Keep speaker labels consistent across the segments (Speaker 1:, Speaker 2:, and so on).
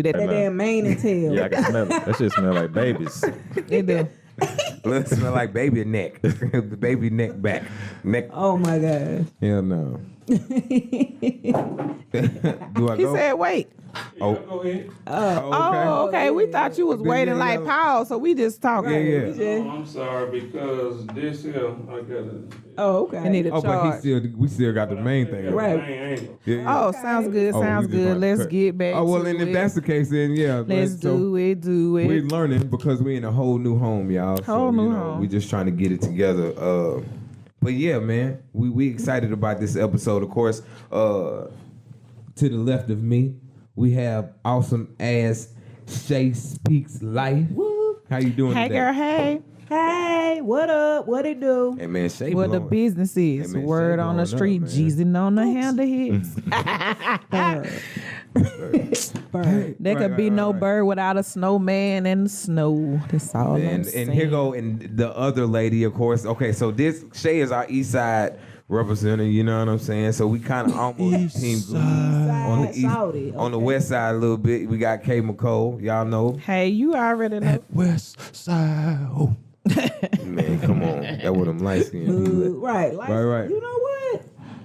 Speaker 1: That damn mane and tail.
Speaker 2: Yeah, I can smell it. That shit smell like babies.
Speaker 1: It do.
Speaker 3: It smell like baby neck. The baby neck back. Neck.
Speaker 1: Oh my god.
Speaker 3: Hell no. Do I
Speaker 4: He
Speaker 3: go?
Speaker 4: said, wait.
Speaker 3: Oh,
Speaker 5: Go ahead.
Speaker 4: Oh, okay. We thought you was waiting like Paul, so we just talking.
Speaker 3: Yeah.
Speaker 5: Oh, I'm sorry because this here I gotta.
Speaker 1: Oh, okay.
Speaker 4: You need a
Speaker 3: Oh,
Speaker 4: charge.
Speaker 3: but we still got the main thing.
Speaker 1: Right.
Speaker 5: Ain't
Speaker 3: Yeah, yeah.
Speaker 4: Oh, sounds good.
Speaker 3: Oh,
Speaker 4: Sounds
Speaker 3: we just
Speaker 4: good.
Speaker 3: want-
Speaker 4: Let's get back.
Speaker 3: Oh well,
Speaker 4: to
Speaker 3: and if
Speaker 4: it.
Speaker 3: that's the case, then yeah,
Speaker 4: Let's do it.
Speaker 3: We're learning because we in a whole new home, y'all.
Speaker 4: Whole new home.
Speaker 3: We just trying to get it together. But yeah, man, we excited about this episode. Of course, to the left of me, we have awesome ass Shay Speaks Life.
Speaker 1: Woo.
Speaker 3: How you doing
Speaker 4: Hey,
Speaker 3: today?
Speaker 4: girl. Hey.
Speaker 1: Hey, what up? What it do?
Speaker 3: Hey man, Shay
Speaker 4: What the
Speaker 3: blowing.
Speaker 4: business is.
Speaker 3: Hey, man,
Speaker 4: Word
Speaker 3: Shay
Speaker 4: on the
Speaker 3: blowing
Speaker 4: street.
Speaker 3: up, man.
Speaker 4: Jeezing on the handle hits.
Speaker 1: Bird.
Speaker 4: There could be no bird without a snowman and the snow. That's all I'm
Speaker 3: And
Speaker 4: saying.
Speaker 3: here go and the other lady, of course. Okay, so this Shay is our East Side representative. You know what I'm saying? So we kind of almost team on the east,
Speaker 1: Saudi,
Speaker 3: on the
Speaker 1: okay.
Speaker 3: west side a little bit. We got K McCole. Y'all know,
Speaker 4: Hey, you already know.
Speaker 2: West Side. Oh.
Speaker 3: man. Come on, that what them light skinned people.
Speaker 1: Right. Like,
Speaker 3: Right.
Speaker 1: You know what?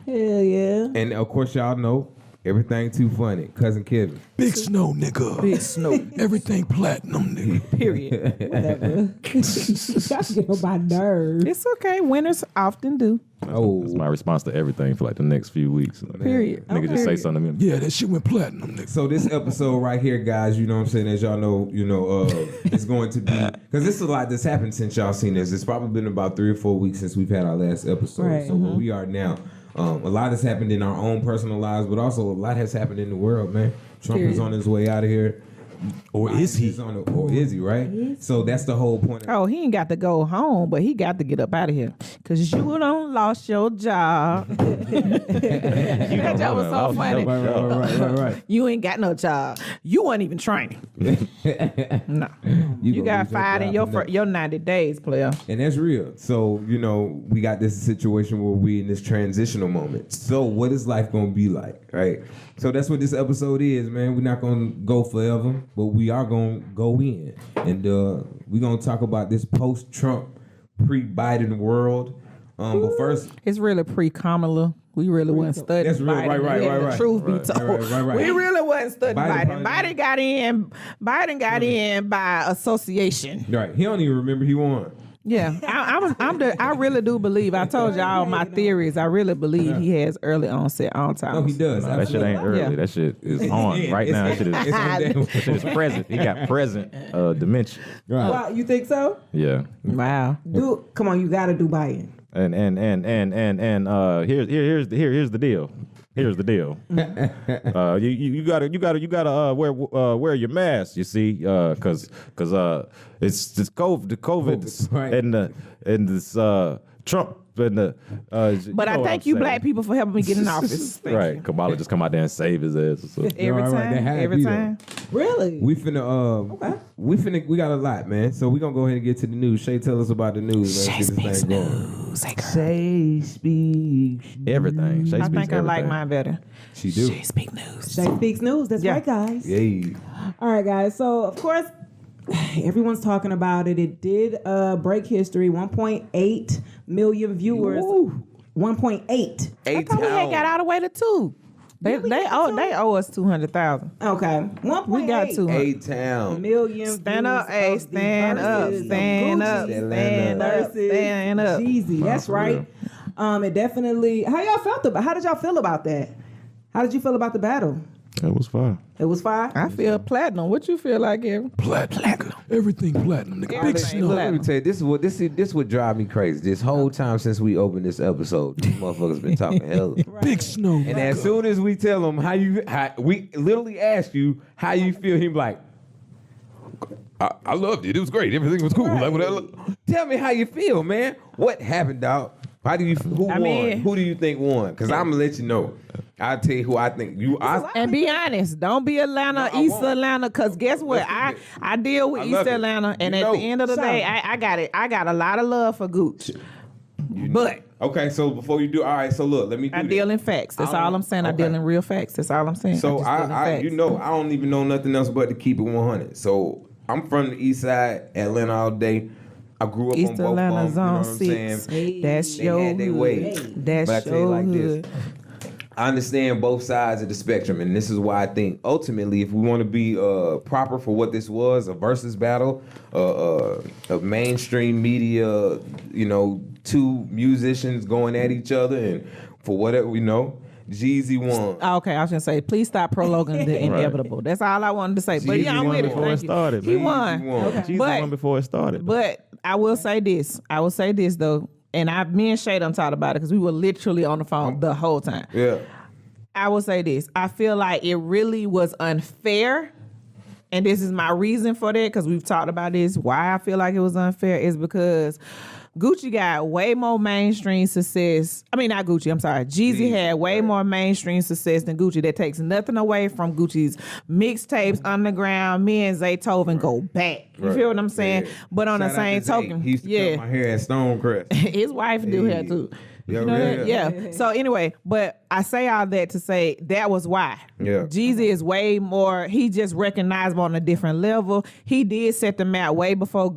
Speaker 1: Hell yeah.
Speaker 3: And of course, y'all know everything too funny. Cousin Kevin.
Speaker 2: Big snow, nigga.
Speaker 4: Big snow.
Speaker 2: Everything platinum, nigga.
Speaker 4: Period.
Speaker 1: Whatever. That's get on my nerves.
Speaker 4: It's okay. Winners often do.
Speaker 3: Oh,
Speaker 2: That's my response to everything for like the next few weeks.
Speaker 4: Period.
Speaker 2: Nigga just say something to me.
Speaker 6: Yeah, that shit went platinum, nigga.
Speaker 3: so this episode right here, guys, you know what I'm saying? As y'all know, it's going to be because this is a lot that's happened since y'all seen this. It's probably been about 3 or 4 weeks since we've had our last episode.
Speaker 1: Right.
Speaker 3: So where we are now, a lot has happened in our own personal lives, but also a lot has happened in the world, man. Trump is on his way out of here.
Speaker 2: Or is he?
Speaker 3: Or is he, right? So that's the whole point.
Speaker 4: Oh, he ain't got to go home, but he got to get up out of here. Because you done lost your job. That job was so funny.
Speaker 3: Right.
Speaker 4: You ain't got no job. You weren't even training. No. You got fired in your 90 days, player.
Speaker 3: And that's real. So, we got this situation where we in this transitional moment. So what is life going to be like, right? So that's what this episode is, man. We're not going to go forever, but we are going to go in. And we're going to talk about this post-Trump, pre-Biden world. But first...
Speaker 4: It's really pre-Kamala. We really wasn't studying
Speaker 3: That's real.
Speaker 4: Biden.
Speaker 3: Right.
Speaker 4: The truth be told.
Speaker 3: Right.
Speaker 4: We really wasn't studying
Speaker 3: Biden
Speaker 4: Biden.
Speaker 3: probably-
Speaker 4: Biden got in by association.
Speaker 3: Right. He don't even remember he won.
Speaker 4: Yeah, I really do believe. I told y'all my theories. I really believe he has early onset Alzheimer's.
Speaker 3: No, he does.
Speaker 2: That shit ain't early.
Speaker 4: Yeah.
Speaker 2: That shit is on right now. That shit is,
Speaker 3: It's on day one.
Speaker 2: that shit is present. He got present dementia.
Speaker 3: Right.
Speaker 1: Wow, you think so?
Speaker 2: Yeah.
Speaker 4: Wow.
Speaker 1: Come on, you gotta do Biden.
Speaker 2: And here's the deal. Here's the deal. You gotta wear your mask. You see, because it's this COVID,
Speaker 3: Right.
Speaker 2: and this Trump and the.
Speaker 4: But I thank you, black people, for helping me get in office. Thank
Speaker 2: Right,
Speaker 4: you.
Speaker 2: Kamala just come out there and save his ass. So.
Speaker 4: Every
Speaker 3: Right, they
Speaker 4: time.
Speaker 3: had
Speaker 4: Every
Speaker 3: me, though.
Speaker 4: time.
Speaker 1: Really?
Speaker 3: We got a lot, man. So we gonna go ahead and get to the news. Shay, tell us about the news. Let's get this thing going. Shay speaks.
Speaker 2: Everything. Shay
Speaker 4: I
Speaker 2: speaks
Speaker 4: think I like
Speaker 2: everything.
Speaker 4: mine better.
Speaker 3: She do.
Speaker 4: Speak news.
Speaker 1: Shay Speaks News. That's
Speaker 4: Yeah.
Speaker 1: right, guys.
Speaker 3: Yay.
Speaker 1: All right, guys. So, of course, everyone's talking about it. It did break history. 1.8 million viewers.
Speaker 3: Woo.
Speaker 1: 1.8.
Speaker 4: I thought we had got all the way to 2. They owe us 200,000.
Speaker 1: Okay. 1.8.
Speaker 4: We got 200.
Speaker 3: A-Town.
Speaker 1: million
Speaker 4: Stand up,
Speaker 1: views
Speaker 4: hey,
Speaker 1: of the
Speaker 4: stand up,
Speaker 1: verses of
Speaker 4: stand up,
Speaker 1: Gucci
Speaker 4: stand up,
Speaker 1: versus
Speaker 4: stand up.
Speaker 1: Jeezy. That's
Speaker 2: for
Speaker 1: right. It definitely. How did y'all feel about that? How did you feel about the battle?
Speaker 2: That was fine.
Speaker 1: It was fire.
Speaker 4: I feel platinum. What you feel like, Gary?
Speaker 6: Platinum. Everything platinum, nigga. Big
Speaker 4: Everything
Speaker 6: snow.
Speaker 3: Look, let me tell you, this would drive me crazy. This whole time since we opened this episode, these motherfuckers been talking hell.
Speaker 6: Big snow.
Speaker 3: And as soon as we tell them we literally ask you how you feel, he be like, I loved it. It was great. Everything was cool. Like, tell me how you feel, man. What happened, dog? Who won? Who do you think won? Because I'm gonna let you know. I'll tell you who I think.
Speaker 4: And be honest. Don't be Atlanta,
Speaker 3: No, I
Speaker 4: East
Speaker 3: won't.
Speaker 4: Atlanta, because guess what? I deal with
Speaker 3: I
Speaker 4: East
Speaker 3: love it.
Speaker 4: Atlanta, and
Speaker 3: You
Speaker 4: at
Speaker 3: know.
Speaker 4: the end of the day, I got a lot of love for Gooch. But
Speaker 3: Okay, so before you do, all right. So look, let me do
Speaker 4: I
Speaker 3: this.
Speaker 4: deal in facts. That's all I'm saying. I deal in real facts. That's all I'm saying.
Speaker 3: So
Speaker 4: just deal in
Speaker 3: I
Speaker 4: facts.
Speaker 3: you know, I don't even know nothing else but to keep it 100. So I'm from the East Side, Atlanta all day. I grew up on
Speaker 4: East
Speaker 3: both
Speaker 4: Atlanta
Speaker 3: of them,
Speaker 4: Zone
Speaker 3: you know what I'm
Speaker 4: 6.
Speaker 3: saying?
Speaker 4: That's
Speaker 3: They
Speaker 4: your
Speaker 3: had their
Speaker 4: hood.
Speaker 3: way.
Speaker 4: That's
Speaker 3: But I tell you
Speaker 4: your
Speaker 3: like
Speaker 4: hood.
Speaker 3: this. I understand both sides of the spectrum, and this is why I think ultimately, if we want to be proper for what this was, a versus battle, a mainstream media, you know, two musicians going at each other, and for whatever we know, Jeezy won.
Speaker 4: Okay, I was gonna say, please stop prologuing the inevitable. That's all I wanted to say. But yeah, I'm
Speaker 3: Jeezy
Speaker 4: with
Speaker 3: won
Speaker 4: it.
Speaker 2: before
Speaker 4: Thank
Speaker 2: it
Speaker 4: you.
Speaker 2: started,
Speaker 4: He
Speaker 2: man.
Speaker 4: won.
Speaker 3: Jeezy won.
Speaker 2: Jeezy
Speaker 4: But-
Speaker 2: won before it started.
Speaker 4: But I will say this. Though, and me and Shay done talked about it because we were literally on the phone the whole time.
Speaker 3: Yeah.
Speaker 4: I will say this. I feel like it really was unfair. And this is my reason for that, because we've talked about this. Why I feel like it was unfair is because Gucci got way more mainstream success. I mean, not Gucci, I'm sorry. Jeezy had way more mainstream success than Gucci. That takes nothing away from Gucci's mixtapes, Underground, me and Zaytoven go back. You feel what I'm saying?
Speaker 3: Yeah.
Speaker 4: But on the
Speaker 3: Shout out
Speaker 4: same
Speaker 3: to Zay.
Speaker 4: token,
Speaker 3: He used to cut my hair at Stonecrest.
Speaker 4: his wife do hair too.
Speaker 3: Yeah,
Speaker 4: You know
Speaker 3: yeah.
Speaker 4: that? Yeah. So anyway, but I say all that to say that was why.
Speaker 3: Yeah.
Speaker 4: Jeezy is way more, he just recognizable on a different level. He did set the map way before,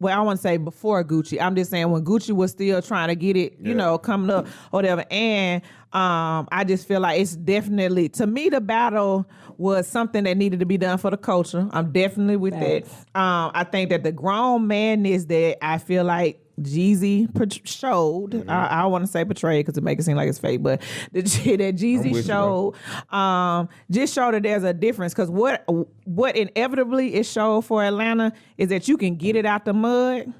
Speaker 4: well, I want to say before Gucci. I'm just saying when Gucci was still trying to get it, you know, coming up or whatever. And I just feel like it's definitely, to me, the battle was something that needed to be done for the culture. I'm definitely with that. I think that the grown madness that I feel like Jeezy showed, I don't want to say portrayed because it makes it seem like it's fake, but that Jeezy showed just showed that there's a difference, because what inevitably it showed for Atlanta is that you can get it out the mud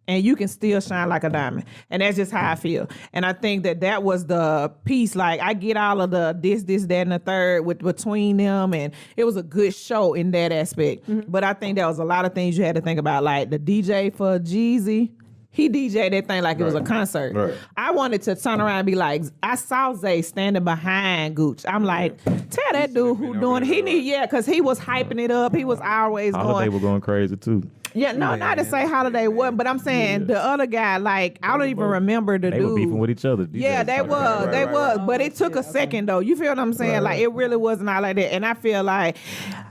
Speaker 4: and you can still shine like a diamond. And that's just how I feel. And I think that was the piece. Like, I get all of the this, that, and the third between them, and it was a good show in that aspect. But I think there was a lot of things you had to think about, like the DJ for Jeezy. He DJ'd that thing like it was a concert.
Speaker 3: Right.
Speaker 4: I wanted to turn around and be like, I saw Zay standing behind Gooch. I'm like, tell that dude who doing it. Because he was hyping it up. He was always
Speaker 2: Holiday
Speaker 4: going.
Speaker 2: were going crazy too.
Speaker 4: Yeah, no, not to say Holiday wasn't, but I'm saying the other guy, like, I don't even remember the
Speaker 2: They
Speaker 4: dude.
Speaker 2: were beefing with each other.
Speaker 4: Yeah, they was. But it took a second though. You feel what I'm saying? Like, it really wasn't all like that. And I feel like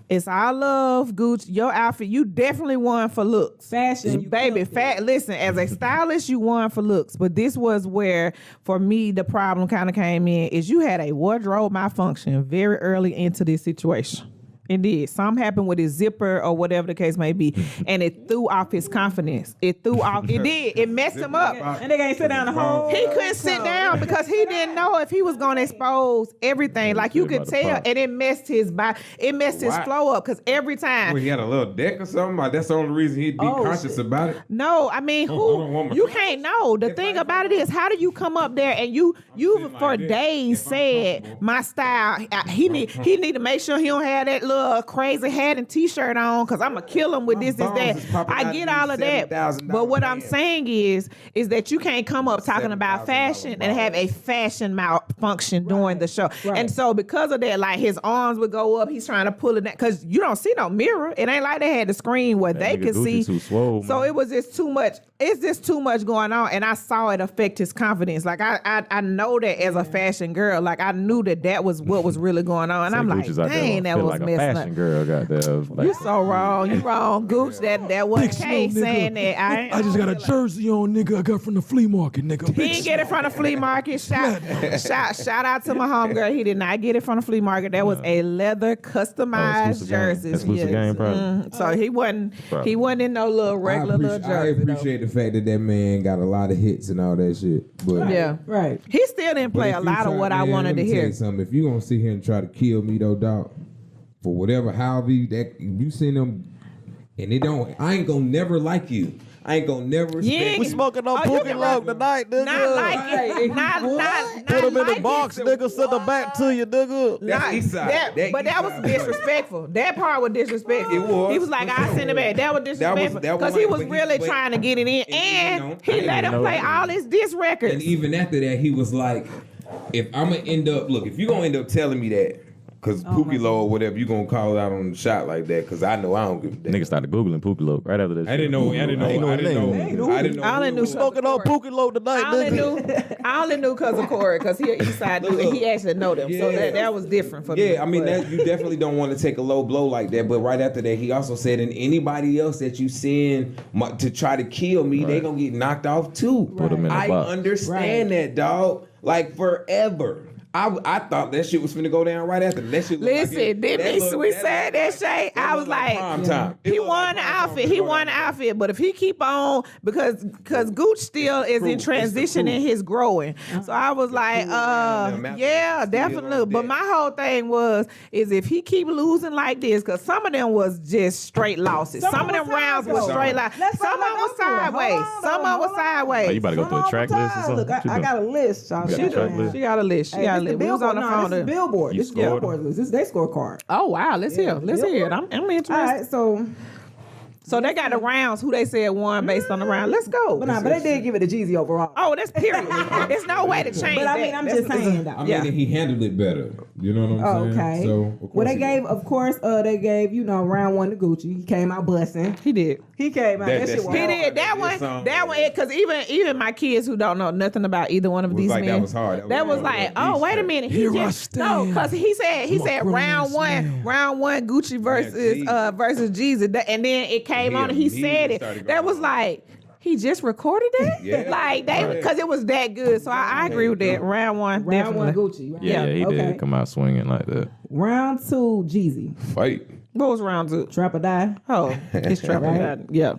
Speaker 4: it's all love, Gucci. Your outfit, you definitely won for looks.
Speaker 1: Fashion, you
Speaker 4: Baby,
Speaker 1: killed it.
Speaker 4: listen, as a stylist, you won for looks. But this was where, for me, the problem kind of came in, is you had a wardrobe malfunction very early into this situation. It did. Something happened with his zipper or whatever the case may be, and it threw off his confidence. It did. It messed him up.
Speaker 1: And they can't sit down the whole.
Speaker 4: He couldn't sit down because he didn't know if he was going to expose everything. Like, you could tell, and it messed his body. It messed his
Speaker 3: Why?
Speaker 4: flow up, because every time.
Speaker 3: Well, he had a little deck or something. Like, that's the only reason he'd be conscious about it.
Speaker 4: No, I mean,
Speaker 3: I don't want my
Speaker 4: you
Speaker 3: phone.
Speaker 4: can't know. The thing about it is, how do you come up there and you for
Speaker 3: like this.
Speaker 4: days
Speaker 3: If I'm
Speaker 4: said
Speaker 3: comfortable.
Speaker 4: my style? He need to make sure he don't have that little crazy hat and t-shirt on, because I'm gonna kill him with
Speaker 3: My
Speaker 4: this
Speaker 3: balls is
Speaker 4: that.
Speaker 3: popping
Speaker 4: I
Speaker 3: out
Speaker 4: get
Speaker 3: of
Speaker 4: all of
Speaker 3: these
Speaker 4: that,
Speaker 3: $7,000
Speaker 4: but what I'm
Speaker 3: pants.
Speaker 4: saying is that you can't come up talking about
Speaker 3: $7,000
Speaker 4: fashion and have a fashion malfunction during the show.
Speaker 1: Right.
Speaker 4: And so because of that, like, his arms would go up. He's trying to pull it down because you don't see no mirror. It ain't like they had the screen where they
Speaker 2: nigga
Speaker 4: could
Speaker 2: Gucci
Speaker 4: see.
Speaker 2: too swole,
Speaker 4: So
Speaker 2: man.
Speaker 4: it was just too much. It's just too much going on, and I saw it affect his confidence. Like, I know that as a fashion girl, like, I knew that was what was really going on, and I'm like,
Speaker 2: Gucci's out there
Speaker 4: dang, that
Speaker 2: feel
Speaker 4: was
Speaker 2: like a
Speaker 4: messing
Speaker 2: fashion
Speaker 4: up.
Speaker 2: girl. Goddamn. Like,
Speaker 4: You so wrong. You wrong, Gooch. That wasn't
Speaker 6: Big
Speaker 4: Kay
Speaker 6: Snow, nigga.
Speaker 4: saying that.
Speaker 6: I just got a jersey on, nigga. I got from the flea market, nigga.
Speaker 4: He
Speaker 6: Big
Speaker 4: didn't get it from the flea market. Shout out to my homegirl. He did not get it from the flea market. That was a leather customized
Speaker 2: exclusive game.
Speaker 4: jersey.
Speaker 2: Exclusive game, probably.
Speaker 4: So he wasn't in no little regular
Speaker 3: I
Speaker 4: little jersey. though.
Speaker 3: appreciate the fact that man got a lot of hits and all that shit. But
Speaker 4: Yeah.
Speaker 1: Right.
Speaker 4: He still didn't play a
Speaker 3: But if you
Speaker 4: lot of
Speaker 3: try-
Speaker 4: what I
Speaker 3: man,
Speaker 4: wanted
Speaker 3: let
Speaker 4: to
Speaker 3: me tell
Speaker 4: hear.
Speaker 3: you something. If you gonna sit here and try to kill me though, dog, for whatever, however you seen them, and they don't, I ain't gonna never like you. I ain't gonna never respect
Speaker 4: Yeah.
Speaker 3: you.
Speaker 4: We
Speaker 2: smoking on
Speaker 4: Oh, you
Speaker 2: Pookie
Speaker 4: can
Speaker 2: Log tonight, nigga.
Speaker 4: Not like
Speaker 3: Hey,
Speaker 4: it. Not
Speaker 2: Put him in
Speaker 4: like
Speaker 2: the box,
Speaker 4: it.
Speaker 2: nigga. Send the back to you, nigga.
Speaker 3: That's
Speaker 4: Not-
Speaker 3: East Side.
Speaker 4: but that was disrespectful. That part was disrespectful.
Speaker 3: It was.
Speaker 4: He was like, I send it back. That was disrespectful.
Speaker 3: that was
Speaker 4: Because he
Speaker 3: like-
Speaker 4: was
Speaker 3: but he-
Speaker 4: really
Speaker 3: but-
Speaker 4: trying to get it in.
Speaker 3: and,
Speaker 4: And
Speaker 3: you know,
Speaker 4: he
Speaker 3: I
Speaker 4: let
Speaker 3: didn't
Speaker 4: him
Speaker 2: know
Speaker 4: play
Speaker 2: that.
Speaker 4: all his diss
Speaker 3: And
Speaker 4: records.
Speaker 3: even after that, he was like, if I'm gonna end up, look, if you're gonna end up telling me that, Cause Pukilo or whatever, you gonna call it out on the shot like that? Cause I know I don't give a damn.
Speaker 2: Niggas started Googling Pukilo right after that.
Speaker 3: I didn't know.
Speaker 4: I only knew
Speaker 6: Smoking on Pookie Low tonight,
Speaker 4: I only knew because of Corey, because he an East Side dude, and he actually know them. So that was different for me.
Speaker 3: Yeah, I mean,
Speaker 4: But-
Speaker 3: you definitely don't want to take a low blow like that. But right after that, he also said, and anybody else that you send to try to kill me, they gonna get knocked off too.
Speaker 2: Put 'em in a
Speaker 3: I
Speaker 2: box.
Speaker 3: understand that, dog. Like forever. I thought that shit was finna go down right after that. Shit
Speaker 4: Listen, we said that shit. I was like,
Speaker 3: prime time.
Speaker 4: he won the outfit. He won the outfit. But if he keep on, because Gooch still is in transition and his growing. So I was like, yeah, definitely. But my whole thing is if he keep losing like this, because some of them was just straight losses. Some of them rounds was straight losses. Some of them was sideways. Some of them was
Speaker 2: Oh,
Speaker 4: sideways.
Speaker 2: you about to go through a track list or something?
Speaker 1: Look,
Speaker 2: What you
Speaker 1: I
Speaker 2: doing?
Speaker 1: got a list, y'all.
Speaker 2: You got a track list?
Speaker 4: She got a list. She got a list. We was on the phone.
Speaker 1: This is Billboard.
Speaker 2: You
Speaker 1: This is
Speaker 2: scored
Speaker 1: Billboard list. This is their scorecard.
Speaker 4: Oh wow, let's hear. Let's hear it. I'm interested.
Speaker 1: All right,
Speaker 4: So they got the rounds who they said won based on the round. Let's go.
Speaker 1: but they did give it to Jeezy overall.
Speaker 4: Oh, that's period. There's no way to change
Speaker 1: But I
Speaker 4: that.
Speaker 1: mean, I'm just saying though.
Speaker 3: I mean,
Speaker 4: Yeah.
Speaker 3: he handled it better. You know what I'm saying?
Speaker 1: Okay.
Speaker 3: So, of
Speaker 1: Well,
Speaker 3: course
Speaker 1: they gave, they gave, round one to Gucci. He came out busting.
Speaker 4: He did.
Speaker 1: He came out. That
Speaker 3: That's
Speaker 1: shit was
Speaker 3: not-
Speaker 4: He
Speaker 1: hard.
Speaker 4: did that one, because even my kids who don't know nothing about either one of
Speaker 3: Was
Speaker 4: these
Speaker 3: like,
Speaker 4: men,
Speaker 3: that was hard.
Speaker 4: That was like, oh wait a minute, he
Speaker 6: Here I
Speaker 4: just
Speaker 6: stand.
Speaker 4: because he said
Speaker 6: grown
Speaker 4: round
Speaker 6: ass
Speaker 4: one,
Speaker 6: man.
Speaker 4: Gucci versus
Speaker 3: Jeezy.
Speaker 4: versus Jeezy, and then it came on and he said it.
Speaker 3: started
Speaker 4: That
Speaker 3: going
Speaker 4: was
Speaker 3: on.
Speaker 4: like. He just recorded that,
Speaker 3: Yeah.
Speaker 4: like because it was that good. So I agree with that. Round one,
Speaker 1: Round one
Speaker 4: definitely.
Speaker 1: Gucci. Right?
Speaker 2: Yeah, he
Speaker 1: Okay.
Speaker 2: did come out swinging like that.
Speaker 1: Round two Jeezy.
Speaker 3: fight.
Speaker 4: What was round two?
Speaker 1: Trap or Die.
Speaker 4: Oh, it's trouble.
Speaker 1: Right.
Speaker 4: Yeah.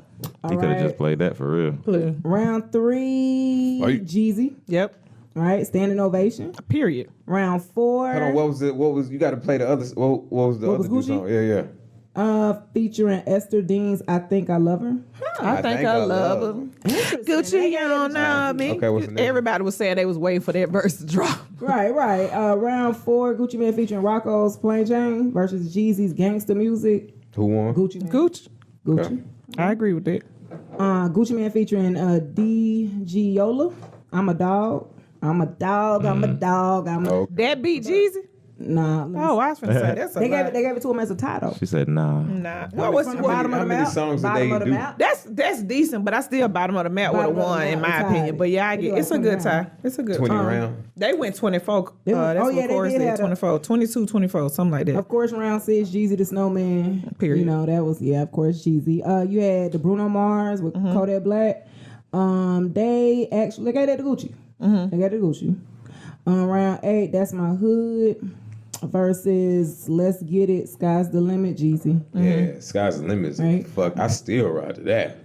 Speaker 1: All
Speaker 2: He could have
Speaker 1: right.
Speaker 2: just played that for real.
Speaker 1: Round three
Speaker 3: Fight.
Speaker 1: Jeezy.
Speaker 4: Yep.
Speaker 1: Right. Standing ovation.
Speaker 4: Period.
Speaker 1: Round four.
Speaker 3: Hold on, what was you got to play the other? What was the
Speaker 1: What
Speaker 3: other
Speaker 1: was
Speaker 3: dude
Speaker 1: Gucci?
Speaker 3: song? Yeah.
Speaker 1: Featuring Esther Dean's I Think I Love Her.
Speaker 4: I think I love her. Gucci, you don't know me.
Speaker 3: Okay, what's the name?
Speaker 4: Everybody was saying they was waiting for that verse to drop.
Speaker 1: Right. Round four Gucci Man featuring Rocco's Plain Jane versus Jeezy's Gangsta Music.
Speaker 3: Who won?
Speaker 1: Gucci Man.
Speaker 4: Gucci.
Speaker 1: Gucci.
Speaker 4: I agree with that.
Speaker 1: Gucci Man featuring D.G. Yola. I'm a dog. I'm a dog. I'm a dog. I'm a
Speaker 3: Oh,
Speaker 4: That beat Jeezy?
Speaker 1: Nah. let me
Speaker 4: Oh, I was finna say that's a
Speaker 1: They
Speaker 4: lie.
Speaker 1: gave it to him as a title.
Speaker 2: She said, nah.
Speaker 4: Nah. What was
Speaker 1: From the
Speaker 4: what-
Speaker 1: bottom of
Speaker 3: how
Speaker 1: the
Speaker 3: many
Speaker 1: map.
Speaker 3: songs did
Speaker 1: bottom
Speaker 3: they
Speaker 1: of the
Speaker 3: do?
Speaker 1: map.
Speaker 4: That's decent, but I still bottom of the map would have
Speaker 1: Bottom of the
Speaker 4: won
Speaker 1: map,
Speaker 4: in my
Speaker 1: it's
Speaker 4: opinion.
Speaker 1: tied.
Speaker 4: But yeah, I
Speaker 1: They
Speaker 4: get
Speaker 1: do
Speaker 4: it's a
Speaker 1: like
Speaker 4: good
Speaker 1: 20
Speaker 4: tie. It's a good
Speaker 3: 20
Speaker 4: tie.
Speaker 3: round.
Speaker 4: They went 24.
Speaker 1: They went-
Speaker 4: That's
Speaker 1: oh, yeah,
Speaker 4: what
Speaker 1: they
Speaker 4: Corey
Speaker 1: did
Speaker 4: said.
Speaker 1: have a-
Speaker 4: 24, 22, 24, something like that.
Speaker 1: Of course, round six, Jeezy the Snowman.
Speaker 4: Period.
Speaker 1: That was of course, Jeezy. You had the Bruno Mars with Kodak Black. They gave that to Gucci. They got to Gucci. Round eight, That's My Hood versus Let's Get It, Sky's the Limit, Jeezy.
Speaker 3: Yeah, Sky's the limit.
Speaker 1: Right.
Speaker 3: Fuck, I still ride to that.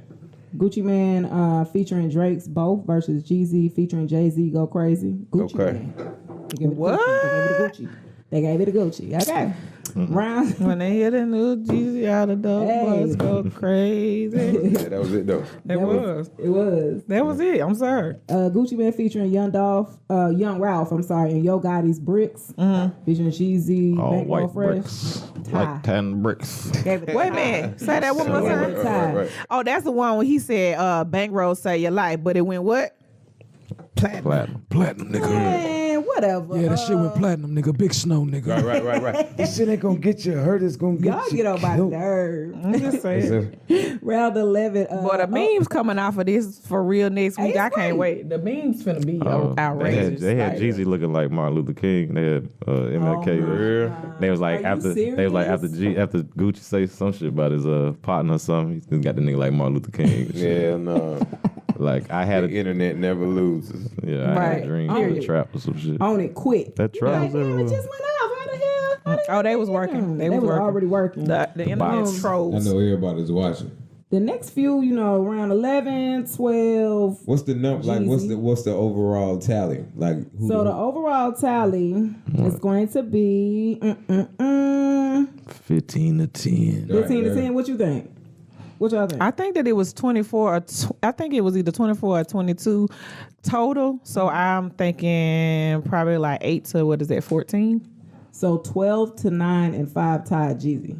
Speaker 1: Gucci Man featuring Drake's Both versus Jeezy featuring Jay-Z, Go Crazy. Gucci
Speaker 3: Okay.
Speaker 1: Man. They gave it to Gucci. They gave it to Gucci. Okay. Round.
Speaker 4: When they hear the new Jeezy out of the
Speaker 1: Hey.
Speaker 4: boys go crazy.
Speaker 3: Yeah, that was it though.
Speaker 4: It was.
Speaker 1: It was.
Speaker 4: That was it. I'm sorry.
Speaker 1: Gucci Man featuring Young Ralph, and Yo Gotti's Bricks, featuring Jeezy,
Speaker 2: All
Speaker 1: Bankroll
Speaker 2: white
Speaker 1: Fresh.
Speaker 2: bricks.
Speaker 1: Tie.
Speaker 2: Like 10 bricks.
Speaker 1: Gave it to
Speaker 4: Wait a minute. Say that one more
Speaker 1: Yeah,
Speaker 4: time.
Speaker 1: right, right.
Speaker 3: Right.
Speaker 4: Oh, that's the one where he said Bankroll Save Your Life, but it went what?
Speaker 2: Platinum.
Speaker 6: Platinum, nigga.
Speaker 1: Man, whatever.
Speaker 6: Yeah, that shit went platinum, nigga. Big snow, nigga.
Speaker 3: Right. This shit ain't gonna get you hurt. It's gonna get
Speaker 1: Y'all
Speaker 3: you
Speaker 1: get on my
Speaker 3: killed.
Speaker 1: nerve.
Speaker 4: I'm just saying.
Speaker 1: Round 11.
Speaker 4: But the memes coming off of this for real next week.
Speaker 1: It's
Speaker 4: I can't
Speaker 1: great.
Speaker 4: wait. The memes finna be
Speaker 2: Oh,
Speaker 4: outrageous.
Speaker 2: They had
Speaker 4: Like,
Speaker 2: Jeezy looking like Martin Luther King. They had MLK. They was like
Speaker 1: Are you
Speaker 2: they was like
Speaker 1: serious?
Speaker 2: after Gucci say some shit about his partner or something. He got the nigga like Martin Luther King. and shit.
Speaker 3: Yeah, no.
Speaker 2: Like I had
Speaker 3: The
Speaker 2: a
Speaker 3: internet never loses.
Speaker 2: I had
Speaker 4: Right.
Speaker 2: a dream
Speaker 1: Oh,
Speaker 2: for
Speaker 1: yeah.
Speaker 2: the trap or some shit.
Speaker 1: On it quick.
Speaker 2: That trap
Speaker 1: Like,
Speaker 2: was
Speaker 1: damn, it
Speaker 2: everywhere.
Speaker 1: just went off. How the hell? How the
Speaker 4: Oh,
Speaker 1: hell
Speaker 4: they was
Speaker 1: did
Speaker 4: working.
Speaker 1: that?
Speaker 4: They was working.
Speaker 1: already working.
Speaker 4: the internet
Speaker 2: bots.
Speaker 3: I
Speaker 4: trolls.
Speaker 3: know everybody's watching.
Speaker 1: The next few, round 11, 12.
Speaker 3: What's the number? Like, what's the overall tally? Like, who
Speaker 1: So the overall tally is going to be
Speaker 2: 15 to 10.
Speaker 1: 15 to 10. What you think? What y'all think?
Speaker 4: I think that it was 24 or I think it was either 24 or 22 total. So I'm thinking probably like 8 to 14.
Speaker 1: So 12 to 9 and 5 tied Jeezy.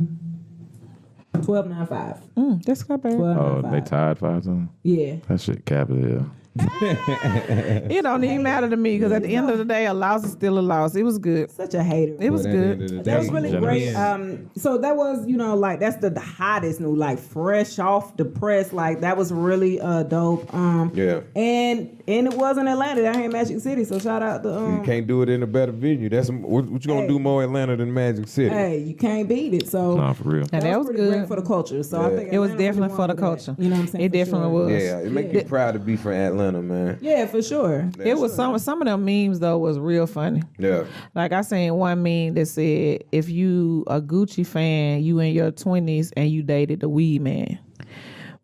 Speaker 1: 12, 9, 5.
Speaker 4: That's not bad.
Speaker 1: 12,
Speaker 2: Oh,
Speaker 1: 9,
Speaker 2: they
Speaker 1: 5.
Speaker 2: tied 5 times.
Speaker 1: Yeah.
Speaker 2: That shit capital.
Speaker 4: It don't even matter to me because at the end of the day, a loss is still a loss. It was good.
Speaker 1: Such a hater.
Speaker 4: It was
Speaker 3: But at the end
Speaker 4: good.
Speaker 3: of the
Speaker 1: That was
Speaker 3: day,
Speaker 1: really
Speaker 2: generous.
Speaker 1: great. So that was, like that's the hottest new, like fresh off the press. Like that was really dope.
Speaker 3: Yeah.
Speaker 1: And it was in Atlanta. That ain't Magic City. So shout out to
Speaker 3: You can't do it in a better venue. That's what you gonna
Speaker 1: Hey.
Speaker 3: do more Atlanta than Magic City.
Speaker 1: Hey, you can't beat it. So
Speaker 2: Nah, for real.
Speaker 4: And that was
Speaker 1: pretty
Speaker 4: good.
Speaker 1: great for the culture. So I
Speaker 3: Yeah.
Speaker 1: think
Speaker 4: It was
Speaker 1: Atlanta
Speaker 4: definitely
Speaker 1: really
Speaker 4: for the
Speaker 1: won
Speaker 4: culture.
Speaker 1: that. You know what I'm saying?
Speaker 4: It
Speaker 1: For
Speaker 4: definitely
Speaker 1: sure.
Speaker 4: was.
Speaker 3: Yeah, it make you proud to be from Atlanta, man.
Speaker 1: Yeah, for sure.
Speaker 4: It was some of them memes though was real funny.
Speaker 3: Yeah.
Speaker 4: Like I seen one meme that said, if you a Gucci fan, you in your 20s and you dated the weed man.